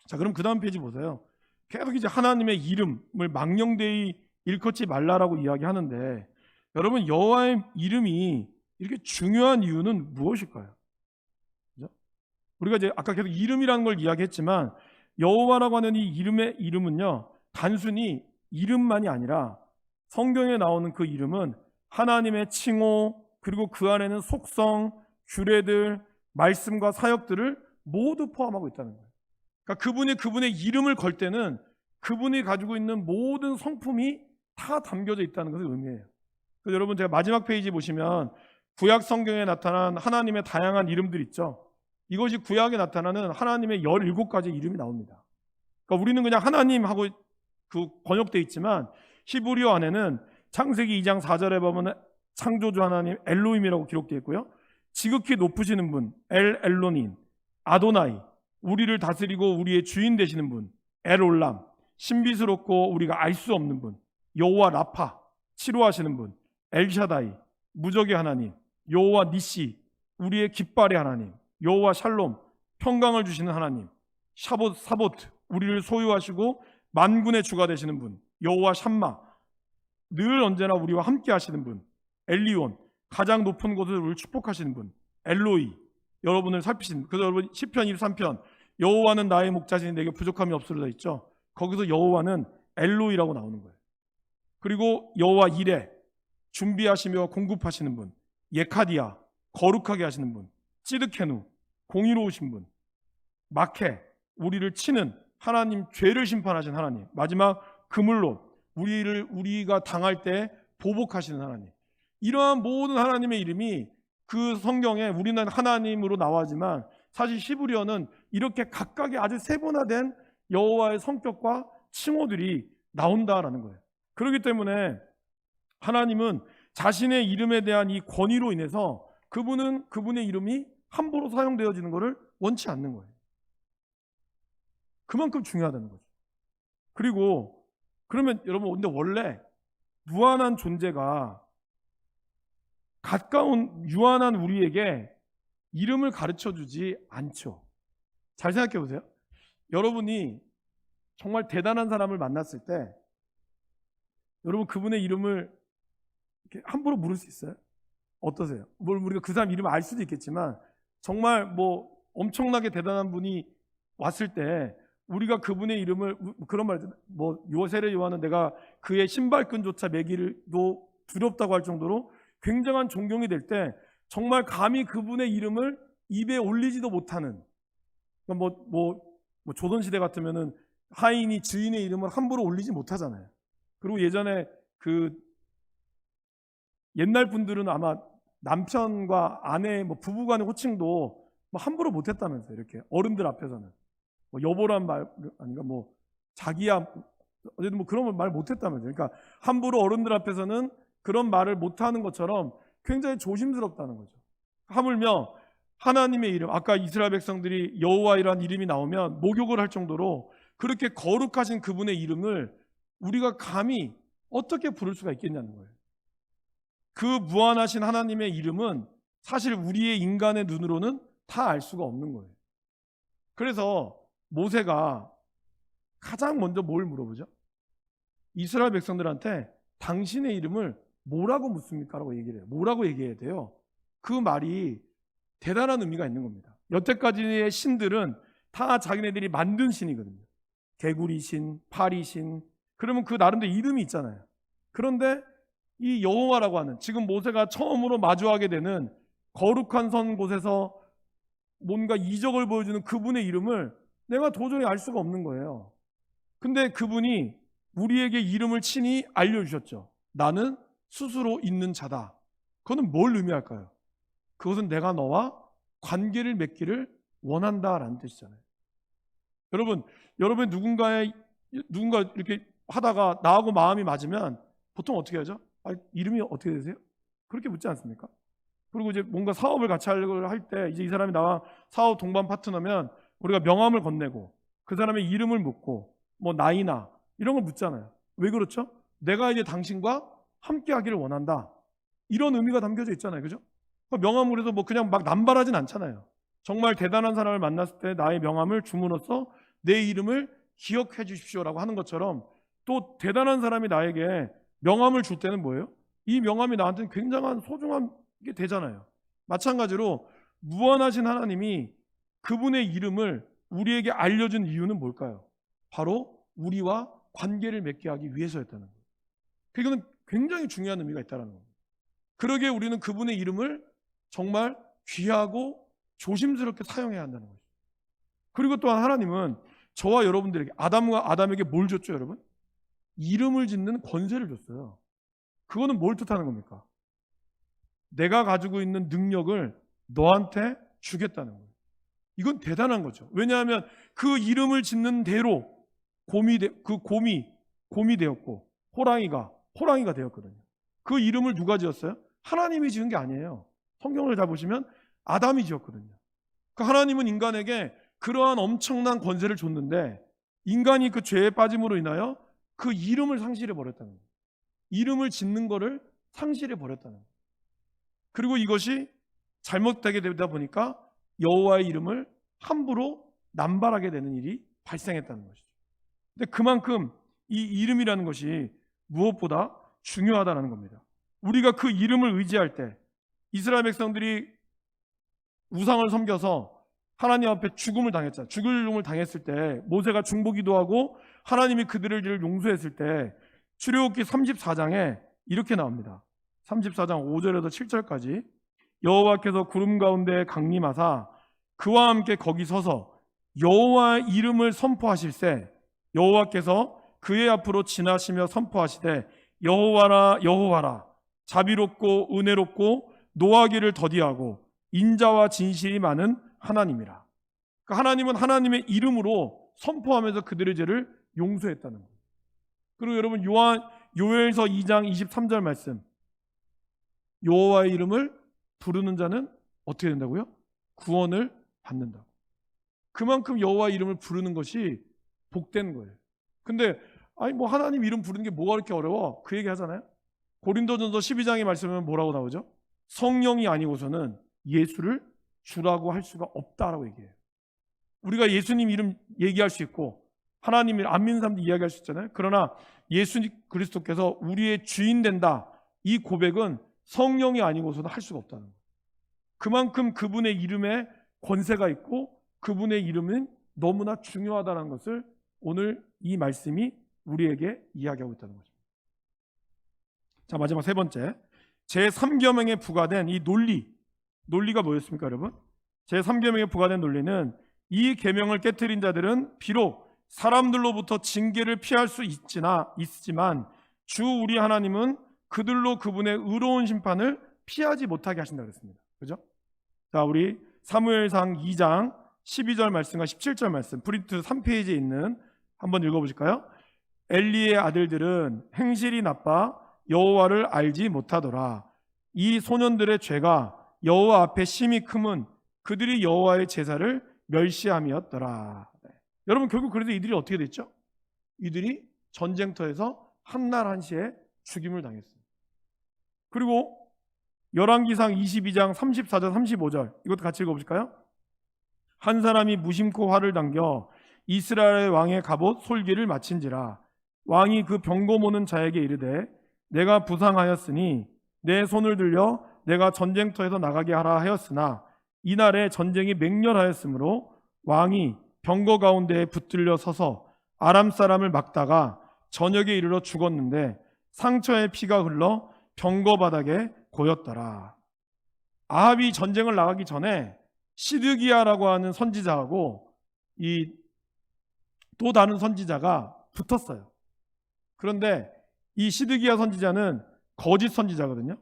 자, 그럼 그 다음 페이지 보세요. 계속 이제 하나님의 이름을 망령되이 일컫지 말라라고 이야기하는데 여러분, 여호와의 이름이 이렇게 중요한 이유는 무엇일까요? 그죠? 우리가 이제 아까 계속 이름이라는 걸 이야기했지만 여호와라고 하는 이 이름은요, 단순히 이름만이 아니라 성경에 나오는 그 이름은 하나님의 칭호, 그리고 그 안에는 속성, 규례들, 말씀과 사역들을 모두 포함하고 있다는 거예요. 그러니까 그분의 이름을 걸 때는 그분이 가지고 있는 모든 성품이 다 담겨져 있다는 것을 의미해요. 그래서 여러분, 제가 마지막 페이지 보시면 구약 성경에 나타난 하나님의 다양한 이름들 있죠. 이것이 구약에 나타나는 하나님의 17가지 이름이 나옵니다. 그러니까 우리는 그냥 하나님하고 그 번역되어 있지만 히브리어 안에는 창세기 2장 4절에 보면 창조주 하나님 엘로힘이라고 기록되어 있고요. 지극히 높으시는 분 엘로닌, 아도나이, 우리를 다스리고 우리의 주인 되시는 분 엘올람, 신비스럽고 우리가 알 수 없는 분 여호와 라파, 치료하시는 분 엘샤다이, 무적의 하나님 여호와 니시, 우리의 깃발의 하나님 여호와 샬롬, 평강을 주시는 하나님 사보트, 우리를 소유하시고 만군의 주가 되시는 분 여호와 샴마, 늘 언제나 우리와 함께 하시는 분 엘리온, 가장 높은 곳을 우리를 축복하시는 분 엘로이, 여러분을 살피시는 분. 그래서 여러분 시편 23편 여호와는 나의 목자시니 내게 부족함이 없으리라 있죠. 거기서 여호와는 엘로이라고 나오는 거예요. 그리고 여호와 이레, 준비하시며 공급하시는 분, 예카디아, 거룩하게 하시는 분, 찌드케누, 공의로우신 분, 마케, 우리를 치는 하나님, 죄를 심판하신 하나님, 마지막 그물로 우리가 당할 때 보복하시는 하나님. 이러한 모든 하나님의 이름이 그 성경에 우리는 하나님으로 나와지만 사실 히브리어는 이렇게 각각의 아주 세분화된 여호와의 성격과 칭호들이 나온다라는 거예요. 그렇기 때문에 하나님은 자신의 이름에 대한 이 권위로 인해서 그분의 이름이 함부로 사용되어지는 것을 원치 않는 거예요. 그만큼 중요하다는 거죠. 그리고 그러면 여러분, 근데 원래 무한한 존재가 가까운 유한한 우리에게 이름을 가르쳐주지 않죠. 잘 생각해 보세요. 여러분이 정말 대단한 사람을 만났을 때 여러분 그분의 이름을 이렇게 함부로 물을 수 있어요? 어떠세요? 우리가 그 사람 이름을 알 수도 있겠지만 정말 뭐 엄청나게 대단한 분이 왔을 때 우리가 그분의 이름을, 그런 말, 뭐 요세례 요한은 내가 그의 신발끈조차 매기도 두렵다고 할 정도로 굉장한 존경이 될 때 정말 감히 그분의 이름을 입에 올리지도 못하는, 뭐 조선시대 같으면은 하인이 주인의 이름을 함부로 올리지 못하잖아요. 그리고 예전에 그 옛날 분들은 아마 남편과 아내, 뭐 부부간의 호칭도 뭐 함부로 못했다면서요. 이렇게 어른들 앞에서는 뭐 여보란 말 아닌가, 뭐 자기야, 어쨌든 뭐 그런 말 못했다면서요. 그러니까 함부로 어른들 앞에서는 그런 말을 못하는 것처럼 굉장히 조심스럽다는 거죠. 하물며 하나님의 이름, 아까 이스라엘 백성들이 여호와이라는 이름이 나오면 목욕을 할 정도로 그렇게 거룩하신 그분의 이름을 우리가 감히 어떻게 부를 수가 있겠냐는 거예요. 그 무한하신 하나님의 이름은 사실 우리의 인간의 눈으로는 다 알 수가 없는 거예요. 그래서 모세가 가장 먼저 뭘 물어보죠? 이스라엘 백성들한테 당신의 이름을 뭐라고 묻습니까? 라고 얘기를 해요. 뭐라고 얘기해야 돼요? 그 말이 대단한 의미가 있는 겁니다. 여태까지의 신들은 다 자기네들이 만든 신이거든요. 개구리 신, 파리 신, 그러면 그 나름대로 이름이 있잖아요. 그런데 이 여호와라고 하는, 지금 모세가 처음으로 마주하게 되는 거룩한 선 곳에서 뭔가 이적을 보여주는 그분의 이름을 내가 도저히 알 수가 없는 거예요. 근데 그분이 우리에게 이름을 친히 알려주셨죠. 나는 스스로 있는 자다. 그거는 뭘 의미할까요? 그것은 내가 너와 관계를 맺기를 원한다라는 뜻이잖아요. 여러분 누군가 이렇게 하다가 나하고 마음이 맞으면 보통 어떻게 하죠? 이름이 어떻게 되세요? 그렇게 묻지 않습니까? 그리고 이제 뭔가 사업을 같이 할 때 이제 이 사람이 나와 사업 동반 파트너면 우리가 명함을 건네고 그 사람의 이름을 묻고 뭐 나이나 이런 걸 묻잖아요. 왜 그렇죠? 내가 이제 당신과 함께 하기를 원한다. 이런 의미가 담겨져 있잖아요. 그죠? 명함을 해서 뭐 그냥 막 남발하진 않잖아요. 정말 대단한 사람을 만났을 때 나의 명함을 줌으로써 내 이름을 기억해 주십시오라고 하는 것처럼 또 대단한 사람이 나에게 명함을 줄 때는 뭐예요? 이 명함이 나한테는 굉장한 소중한 게 되잖아요. 마찬가지로 무한하신 하나님이 그분의 이름을 우리에게 알려준 이유는 뭘까요? 바로 우리와 관계를 맺게 하기 위해서였다는 거예요. 그건 굉장히 중요한 의미가 있다는 겁니다. 그러기에 우리는 그분의 이름을 정말 귀하고 조심스럽게 사용해야 한다는 거죠. 그리고 또한 하나님은 저와 여러분들에게, 아담에게 뭘 줬죠, 여러분? 이름을 짓는 권세를 줬어요. 그거는 뭘 뜻하는 겁니까? 내가 가지고 있는 능력을 너한테 주겠다는 거예요. 이건 대단한 거죠. 왜냐하면 그 이름을 짓는 대로 곰이 되었고 호랑이가 되었거든요. 그 이름을 누가 지었어요? 하나님이 지은 게 아니에요. 성경을 다 보시면 아담이 지었거든요. 그 하나님은 인간에게 그러한 엄청난 권세를 줬는데 인간이 그 죄에 빠짐으로 인하여 그 이름을 상실해 버렸다는 거예요. 이름을 짓는 거를 상실해 버렸다는 거예요. 그리고 이것이 잘못되게 되다 보니까 여호와의 이름을 함부로 남발하게 되는 일이 발생했다는 것이죠. 근데 그만큼 이 이름이라는 것이 무엇보다 중요하다는 겁니다. 우리가 그 이름을 의지할 때 이스라엘 백성들이 우상을 섬겨서 하나님 앞에 죽음을 당했잖아요. 죽음을 당했을 때 모세가 중보기도 하고 하나님이 그들을 용서했을 때 출애굽기 34장에 이렇게 나옵니다. 34장 5절에서 7절까지 여호와께서 구름 가운데 강림하사 그와 함께 거기 서서 여호와의 이름을 선포하실세 여호와께서 그의 앞으로 지나시며 선포하시되 여호와라 여호와라 자비롭고 은혜롭고 노하기를 더디하고 인자와 진실이 많은 하나님이라. 그러니까 하나님은 하나님의 이름으로 선포하면서 그들의 죄를 용서했다는 거예요. 그리고 여러분 요엘서 2장 23절 말씀, 여호와의 이름을 부르는 자는 어떻게 된다고요? 구원을 받는다고. 그만큼 여호와의 이름을 부르는 것이 복된 거예요. 근데 아니 뭐 하나님 이름 부르는 게 뭐가 그렇게 어려워? 그 얘기 하잖아요. 고린도전서 12장의 말씀은 뭐라고 나오죠? 성령이 아니고서는 예수를 주라고 할 수가 없다라고 얘기해요. 우리가 예수님 이름 얘기할 수 있고 하나님을 안 믿는 사람도 이야기할 수 있잖아요. 그러나 예수 그리스도께서 우리의 주인 된다, 이 고백은 성령이 아니고서는 할 수가 없다는 거예요. 그만큼 그분의 이름에 권세가 있고 그분의 이름은 너무나 중요하다는 것을 오늘 이 말씀이 우리에게 이야기하고 있다는 거죠. 자, 마지막 세 번째, 제3계명에 부과된 이 논리가 뭐였습니까, 여러분? 제3계명에 부과된 논리는 이 계명을 깨트린 자들은 비록 사람들로부터 징계를 피할 수 있지만 주 우리 하나님은 그들로 그분의 의로운 심판을 피하지 못하게 하신다고 했습니다. 그죠? 자, 우리 사무엘상 2장 12절 말씀과 17절 말씀 프린트 3페이지에 있는 한번 읽어보실까요? 엘리의 아들들은 행실이 나빠 여호와를 알지 못하더라. 이 소년들의 죄가 여호와 앞에 심히 크면 그들이 여호와의 제사를 멸시함이었더라. 네. 여러분 결국 그래서 이들이 어떻게 됐죠? 이들이 전쟁터에서 한날 한시에 죽임을 당했어요. 그리고 열왕기상 22장 34절 35절 이것도 같이 읽어보실까요? 한 사람이 무심코 활을 당겨 이스라엘 왕의 갑옷 솔기를 마친지라. 왕이 그 병거 모는 자에게 이르되 내가 부상하였으니 내 손을 들려 내가 전쟁터에서 나가게 하라 하였으나 이날에 전쟁이 맹렬하였으므로 왕이 병거 가운데에 붙들려 서서 아람 사람을 막다가 저녁에 이르러 죽었는데 상처에 피가 흘러 병거 바닥에 고였더라. 아합이 전쟁을 나가기 전에 시드기야라고 하는 선지자하고 이 또 다른 선지자가 붙었어요. 그런데 이 시드기야 선지자는 거짓 선지자거든요.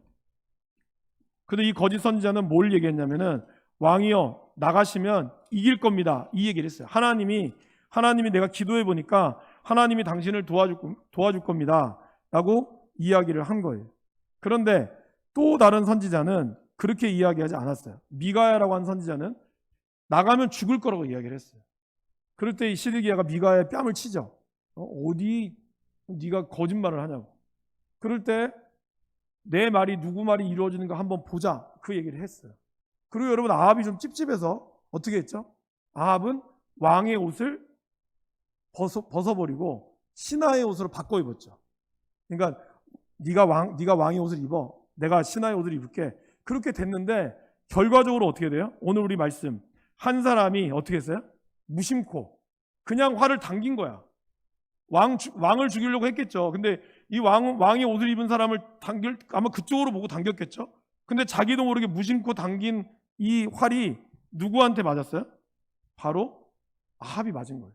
근데 이 거짓 선지자는 뭘 얘기했냐면은 왕이여 나가시면 이길 겁니다, 이 얘기를 했어요. 하나님이 내가 기도해 보니까 하나님이 당신을 도와줄 겁니다 라고 이야기를 한 거예요. 그런데 또 다른 선지자는 그렇게 이야기하지 않았어요. 미가야라고 하는 선지자는 나가면 죽을 거라고 이야기를 했어요. 그럴 때 이 시드기야가 미가야의 뺨을 치죠. 어디 네가 거짓말을 하냐고. 그럴 때 내 말이 누구 말이 이루어지는가 한번 보자, 그 얘기를 했어요. 그리고 여러분 아합이 좀 찝찝해서 어떻게 했죠? 아합은 왕의 옷을 벗어버리고 신하의 옷으로 바꿔 입었죠. 그러니까 네가 왕의 옷을 입어, 내가 신하의 옷을 입을게. 그렇게 됐는데 결과적으로 어떻게 돼요? 오늘 우리 말씀, 한 사람이 어떻게 했어요? 무심코 그냥 활을 당긴 거야. 왕을 죽이려고 했겠죠. 근데 이 왕의 옷을 입은 사람을 아마 그쪽으로 보고 당겼겠죠. 근데 자기도 모르게 무심코 당긴 이 활이 누구한테 맞았어요? 바로 아합이 맞은 거예요.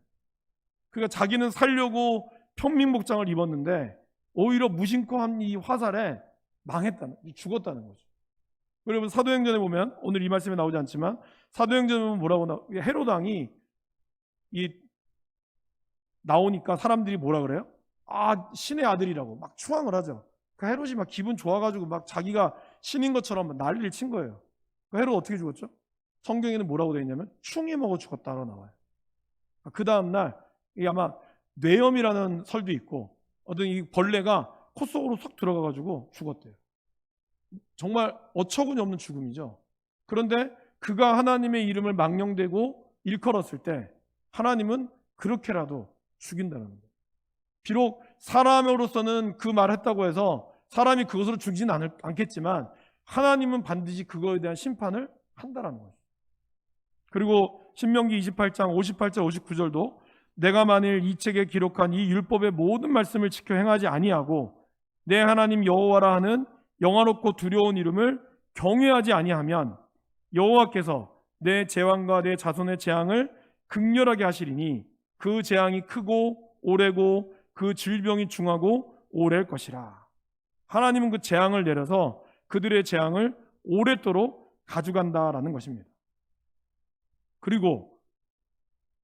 그러니까 자기는 살려고 평민복장을 입었는데 오히려 무심코 한 이 화살에 죽었다는 거죠. 여러분 사도행전에 보면, 오늘 이 말씀에 나오지 않지만 사도행전에 보면 뭐라고 헤롯 왕이 나오니까 사람들이 뭐라 그래요? 아, 신의 아들이라고 막 추앙을 하죠. 그 헤롯이 막 기분 좋아가지고 막 자기가 신인 것처럼 난리를 친 거예요. 그 헤롯 어떻게 죽었죠? 성경에는 뭐라고 되어 있냐면 충이 먹어 죽었다고 나와요. 그 다음날 아마 뇌염이라는 설도 있고 어떤 이 벌레가 코 속으로 쏙 들어가가지고 죽었대요. 정말 어처구니 없는 죽음이죠. 그런데 그가 하나님의 이름을 망령되고 일컬었을 때 하나님은 그렇게라도 죽인다는 거예요. 비록 사람으로서는 그 말을 했다고 해서 사람이 그것으로 죽지는 않겠지만 하나님은 반드시 그거에 대한 심판을 한다라는 거죠. 그리고 신명기 28장 58절 59절도 내가 만일 이 책에 기록한 이 율법의 모든 말씀을 지켜 행하지 아니하고 내 하나님 여호와라 하는 영화롭고 두려운 이름을 경외하지 아니하면 여호와께서 내 재왕과 내 자손의 재앙을 극렬하게 하시리니 그 재앙이 크고 오래고 그 질병이 중하고 오래일 것이라. 하나님은 그 재앙을 내려서 그들의 재앙을 오랫도록 가져간다라는 것입니다. 그리고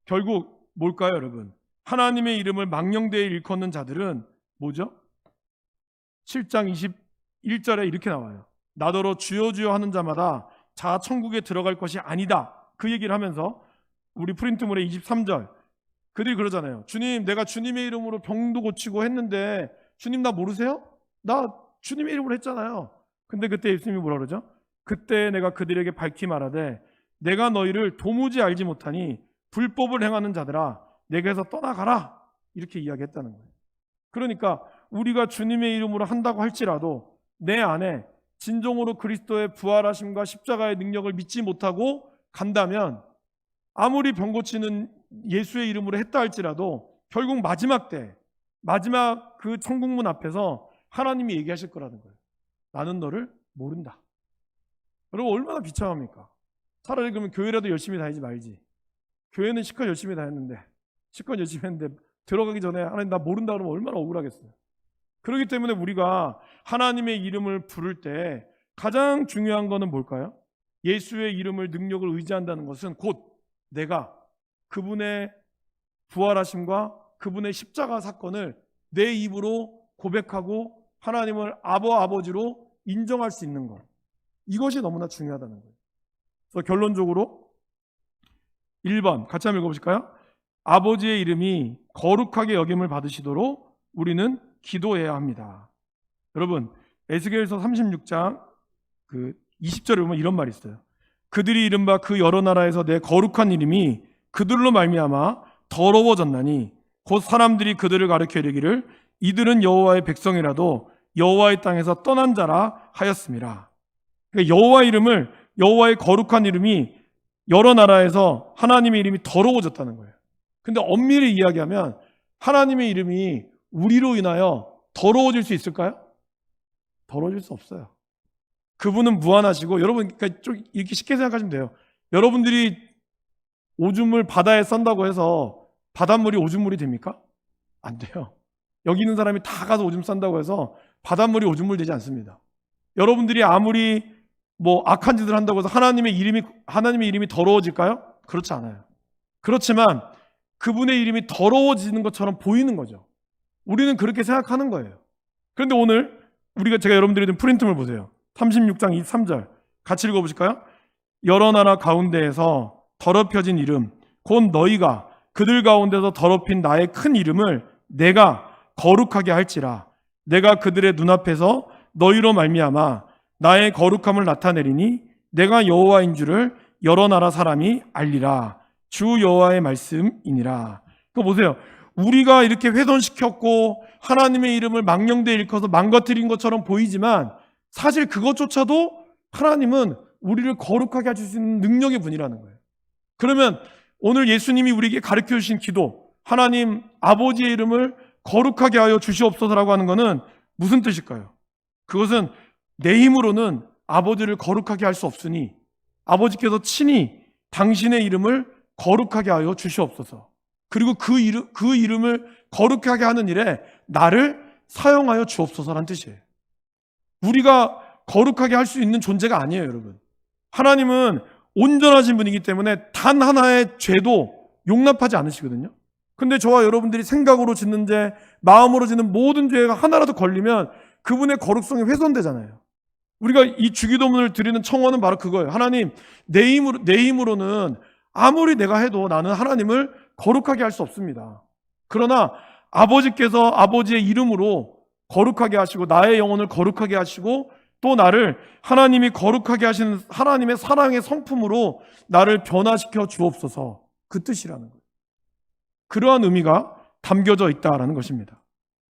결국 뭘까요, 여러분? 하나님의 이름을 망령되이 일컫는 자들은 뭐죠? 7장 21절에 이렇게 나와요. 나더러 주여 주여 하는 자마다 자아 천국에 들어갈 것이 아니다. 그 얘기를 하면서 우리 프린트물의 23절, 그들이 그러잖아요. 주님, 내가 주님의 이름으로 병도 고치고 했는데 주님 나 모르세요? 나 주님의 이름으로 했잖아요. 근데 그때 예수님이 뭐라 그러죠? 그때 내가 그들에게 밝히 말하되 내가 너희를 도무지 알지 못하니 불법을 행하는 자들아 내게서 떠나가라, 이렇게 이야기했다는 거예요. 그러니까 우리가 주님의 이름으로 한다고 할지라도 내 안에 진정으로 그리스도의 부활하심과 십자가의 능력을 믿지 못하고 간다면 아무리 병 고치는 예수의 이름으로 했다 할지라도 결국 마지막 때, 마지막 그 천국문 앞에서 하나님이 얘기하실 거라는 거예요. 나는 너를 모른다. 여러분 얼마나 비참합니까? 차라리 그러면 교회라도 열심히 다니지 말지. 교회는 실컷 열심히 다녔는데, 실컷 열심히 했는데 들어가기 전에 하나님 나 모른다 그러면 얼마나 억울하겠어요. 그렇기 때문에 우리가 하나님의 이름을 부를 때 가장 중요한 거는 뭘까요? 예수의 이름을, 능력을 의지한다는 것은 곧 내가 그분의 부활하심과 그분의 십자가 사건을 내 입으로 고백하고 하나님을 아버지로 인정할 수 있는 것, 이것이 너무나 중요하다는 거예요. 그래서 결론적으로 1번 같이 한번 읽어보실까요? 아버지의 이름이 거룩하게 여김을 받으시도록 우리는 기도해야 합니다. 여러분 에스겔서 36장 20절에 보면 이런 말이 있어요. 그들이 이른바 그 여러 나라에서 내 거룩한 이름이 그들로 말미암아 더러워졌나니 곧 사람들이 그들을 가르쳐 이르기를 이들은 여호와의 백성이라도 여호와의 땅에서 떠난 자라 하였음이라. 그러니까 여호와의 거룩한 이름이 여러 나라에서 하나님의 이름이 더러워졌다는 거예요. 근데 엄밀히 이야기하면 하나님의 이름이 우리로 인하여 더러워질 수 있을까요? 더러워질 수 없어요. 그분은 무한하시고, 여러분 그러니까 좀 이렇게 쉽게 생각하시면 돼요. 여러분들이 오줌을 바다에 싼다고 해서 바닷물이 오줌물이 됩니까? 안 돼요. 여기 있는 사람이 다 가서 오줌 싼다고 해서 바닷물이 오줌물 되지 않습니다. 여러분들이 아무리 악한 짓을 한다고 해서 하나님의 이름이 더러워질까요? 그렇지 않아요. 그렇지만 그분의 이름이 더러워지는 것처럼 보이는 거죠. 우리는 그렇게 생각하는 거예요. 그런데 오늘 제가 여러분들이 좀 프린트물 보세요. 36장 23절 같이 읽어보실까요? 여러 나라 가운데에서 더럽혀진 이름 곧 너희가 그들 가운데서 더럽힌 나의 큰 이름을 내가 거룩하게 할지라. 내가 그들의 눈앞에서 너희로 말미암아 나의 거룩함을 나타내리니 내가 여호와인 줄을 여러 나라 사람이 알리라. 주 여호와의 말씀이니라. 그거 보세요. 우리가 이렇게 훼손시켰고 하나님의 이름을 망령되이 일컬어서 망가뜨린 것처럼 보이지만 사실 그것조차도 하나님은 우리를 거룩하게 하실 수 있는 능력의 분이라는 거예요. 그러면 오늘 예수님이 우리에게 가르쳐 주신 기도, 하나님 아버지의 이름을 거룩하게 하여 주시옵소서라고 하는 것은 무슨 뜻일까요? 그것은 내 힘으로는 아버지를 거룩하게 할 수 없으니 아버지께서 친히 당신의 이름을 거룩하게 하여 주시옵소서. 그리고 그 이름을 거룩하게 하는 일에 나를 사용하여 주옵소서라는 뜻이에요. 우리가 거룩하게 할 수 있는 존재가 아니에요, 여러분. 하나님은 온전하신 분이기 때문에 단 하나의 죄도 용납하지 않으시거든요. 근데 저와 여러분들이 생각으로 짓는 죄, 마음으로 짓는 모든 죄가 하나라도 걸리면 그분의 거룩성이 훼손되잖아요. 우리가 이 주기도문을 드리는 청원은 바로 그거예요. 하나님, 내 힘으로는 아무리 내가 해도 나는 하나님을 거룩하게 할 수 없습니다. 그러나 아버지께서 아버지의 이름으로 거룩하게 하시고 나의 영혼을 거룩하게 하시고 또 나를 하나님이 거룩하게 하시는 하나님의 사랑의 성품으로 나를 변화시켜 주옵소서, 그 뜻이라는 거예요. 그러한 의미가 담겨져 있다라는 것입니다.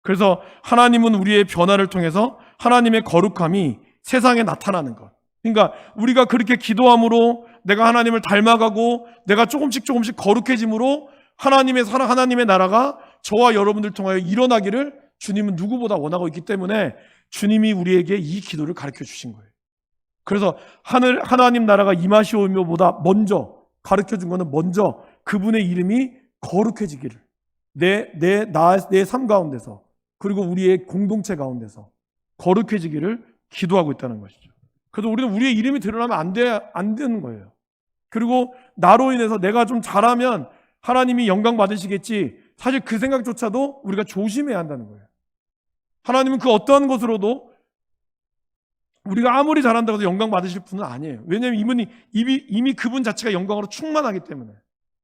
그래서 하나님은 우리의 변화를 통해서 하나님의 거룩함이 세상에 나타나는 것. 그러니까 우리가 그렇게 기도함으로 내가 하나님을 닮아가고 내가 조금씩 거룩해짐으로 하나님의 사랑, 하나님의 나라가 저와 여러분들 통하여 일어나기를 주님은 누구보다 원하고 있기 때문에 주님이 우리에게 이 기도를 가르쳐 주신 거예요. 그래서 하나님 나라가 임하시오며보다 먼저 가르쳐 준 거는 먼저 그분의 이름이 거룩해지기를 내 삶 가운데서 그리고 우리의 공동체 가운데서 거룩해지기를 기도하고 있다는 것이죠. 그래서 우리는 우리의 이름이 드러나면 안 되는 거예요. 그리고 나로 인해서 내가 좀 잘하면 하나님이 영광 받으시겠지, 사실 그 생각조차도 우리가 조심해야 한다는 거예요. 하나님은 그 어떠한 것으로도 우리가 아무리 잘한다고 해서 영광 받으실 분은 아니에요. 왜냐하면 이미 그분 자체가 영광으로 충만하기 때문에.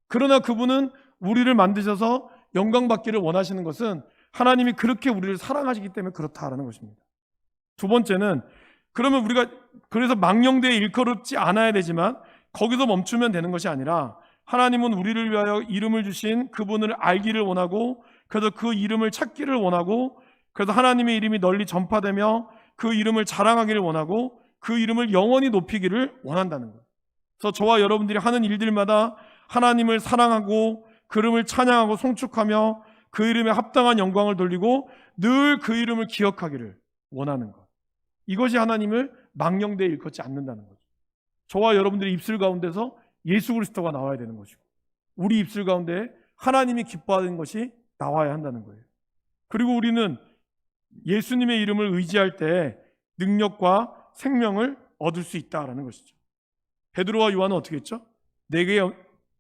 그러나 그분은 우리를 만드셔서 영광 받기를 원하시는 것은 하나님이 그렇게 우리를 사랑하시기 때문에 그렇다라는 것입니다. 두 번째는, 그러면 우리가 그래서 망령되이 일컬지 않아야 되지만 거기서 멈추면 되는 것이 아니라, 하나님은 우리를 위하여 이름을 주신 그분을 알기를 원하고, 그래서 그 이름을 찾기를 원하고, 그래서 하나님의 이름이 널리 전파되며 그 이름을 자랑하기를 원하고 그 이름을 영원히 높이기를 원한다는 거예요. 그래서 저와 여러분들이 하는 일들마다 하나님을 사랑하고 그 이름을 찬양하고 송축하며 그 이름에 합당한 영광을 돌리고 늘 그 이름을 기억하기를 원하는 것, 이것이 하나님을 망령되이 일컫지 않는다는 거죠. 저와 여러분들의 입술 가운데서 예수 그리스도가 나와야 되는 것이고, 우리 입술 가운데 하나님이 기뻐하는 것이 나와야 한다는 거예요. 그리고 우리는 예수님의 이름을 의지할 때 능력과 생명을 얻을 수 있다라는 것이죠. 베드로와 요한은 어떻게 했죠? 내게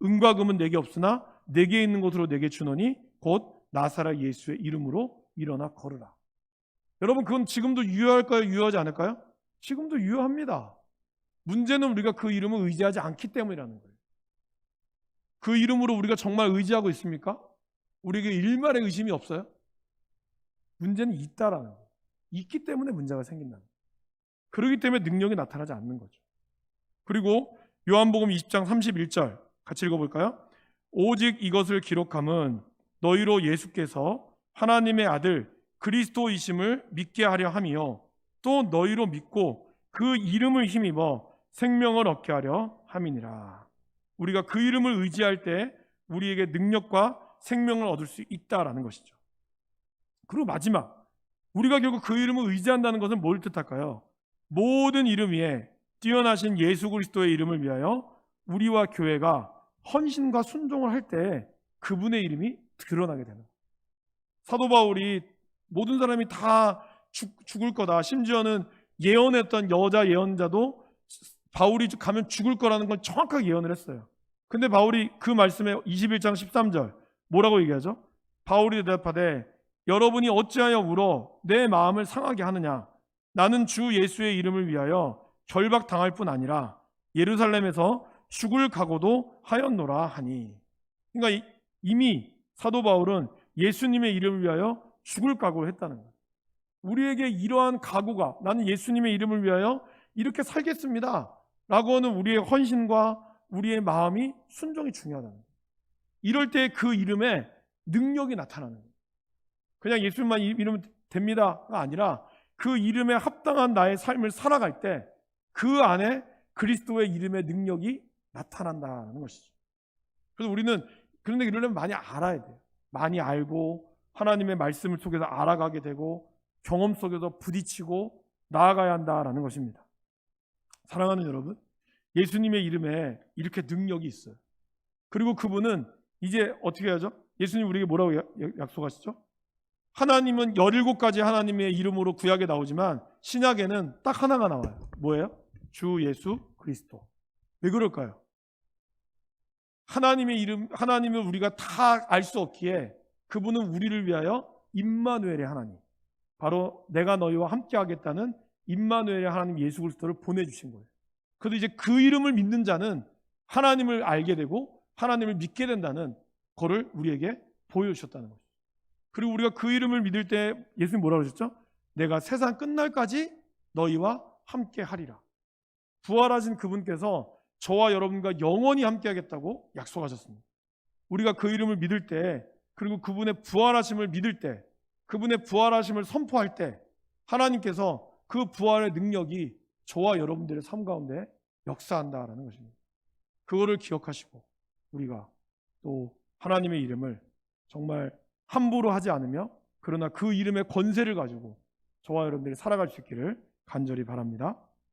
은과 금은 내게 없으나 내게 있는 것으로 내게 주노니 곧 나사렛 예수의 이름으로 일어나 걸으라. 여러분, 그건 지금도 유효할까요? 유효하지 않을까요? 지금도 유효합니다. 문제는 우리가 그 이름을 의지하지 않기 때문이라는 거예요. 그 이름으로 우리가 정말 의지하고 있습니까? 우리에게 일말의 의심이 없어요? 문제는 있다라는 거예요. 있기 때문에 문제가 생긴다는 거예요. 그렇기 때문에 능력이 나타나지 않는 거죠. 그리고 요한복음 20장 31절 같이 읽어볼까요? 오직 이것을 기록함은 너희로 예수께서 하나님의 아들 그리스도이심을 믿게 하려 함이요 또 너희로 믿고 그 이름을 힘입어 생명을 얻게 하려 함이니라. 우리가 그 이름을 의지할 때 우리에게 능력과 생명을 얻을 수 있다라는 것이죠. 그리고 마지막, 우리가 결국 그 이름을 의지한다는 것은 뭘 뜻할까요? 모든 이름 위에 뛰어나신 예수 그리스도의 이름을 위하여 우리와 교회가 헌신과 순종을 할 때 그분의 이름이 드러나게 되는 거예요. 사도 바울이 모든 사람이 다 죽을 거다, 심지어는 예언했던 여자 예언자도 바울이 가면 죽을 거라는 걸 정확하게 예언을 했어요. 근데 바울이 그 말씀에 21장 13절 뭐라고 얘기하죠? 바울이 대답하되 여러분이 어찌하여 울어 내 마음을 상하게 하느냐? 나는 주 예수의 이름을 위하여 결박당할 뿐 아니라 예루살렘에서 죽을 각오도 하였노라 하니. 그러니까 이미 사도 바울은 예수님의 이름을 위하여 죽을 각오를 했다는 거예요. 우리에게 이러한 각오가, 나는 예수님의 이름을 위하여 이렇게 살겠습니다 라고 하는 우리의 헌신과 우리의 마음이, 순종이 중요하다는 거예요. 이럴 때 그 이름에 능력이 나타나는 거예요. 그냥 예수님만 이름은 됩니다가 아니라 그 이름에 합당한 나의 삶을 살아갈 때 그 안에 그리스도의 이름의 능력이 나타난다는 것이죠. 그래서 우리는 그런데 이러려면 많이 알아야 돼요. 많이 알고 하나님의 말씀을 속에서 알아가게 되고 경험 속에서 부딪히고 나아가야 한다라는 것입니다. 사랑하는 여러분, 예수님의 이름에 이렇게 능력이 있어요. 그리고 그분은 이제 어떻게 하죠? 예수님 우리에게 뭐라고 약속하시죠? 하나님은 17가지 하나님의 이름으로 구약에 나오지만 신약에는 딱 하나가 나와요. 뭐예요? 주 예수 그리스도. 왜 그럴까요? 하나님의 이름, 하나님을 우리가 다 알 수 없기에 그분은 우리를 위하여 임마누엘의 하나님, 바로 내가 너희와 함께 하겠다는 임마누엘의 하나님 예수 그리스도를 보내주신 거예요. 그래서 이제 그 이름을 믿는 자는 하나님을 알게 되고 하나님을 믿게 된다는 것을 우리에게 보여주셨다는 거죠. 그리고 우리가 그 이름을 믿을 때 예수님 뭐라고 하셨죠? 내가 세상 끝날까지 너희와 함께 하리라. 부활하신 그분께서 저와 여러분과 영원히 함께 하겠다고 약속하셨습니다. 우리가 그 이름을 믿을 때, 그리고 그분의 부활하심을 믿을 때, 그분의 부활하심을 선포할 때 하나님께서 그 부활의 능력이 저와 여러분들의 삶 가운데 역사한다라는 것입니다. 그거를 기억하시고 우리가 또 하나님의 이름을 정말 함부로 하지 않으며, 그러나 그 이름의 권세를 가지고 저와 여러분들이 살아갈 수 있기를 간절히 바랍니다.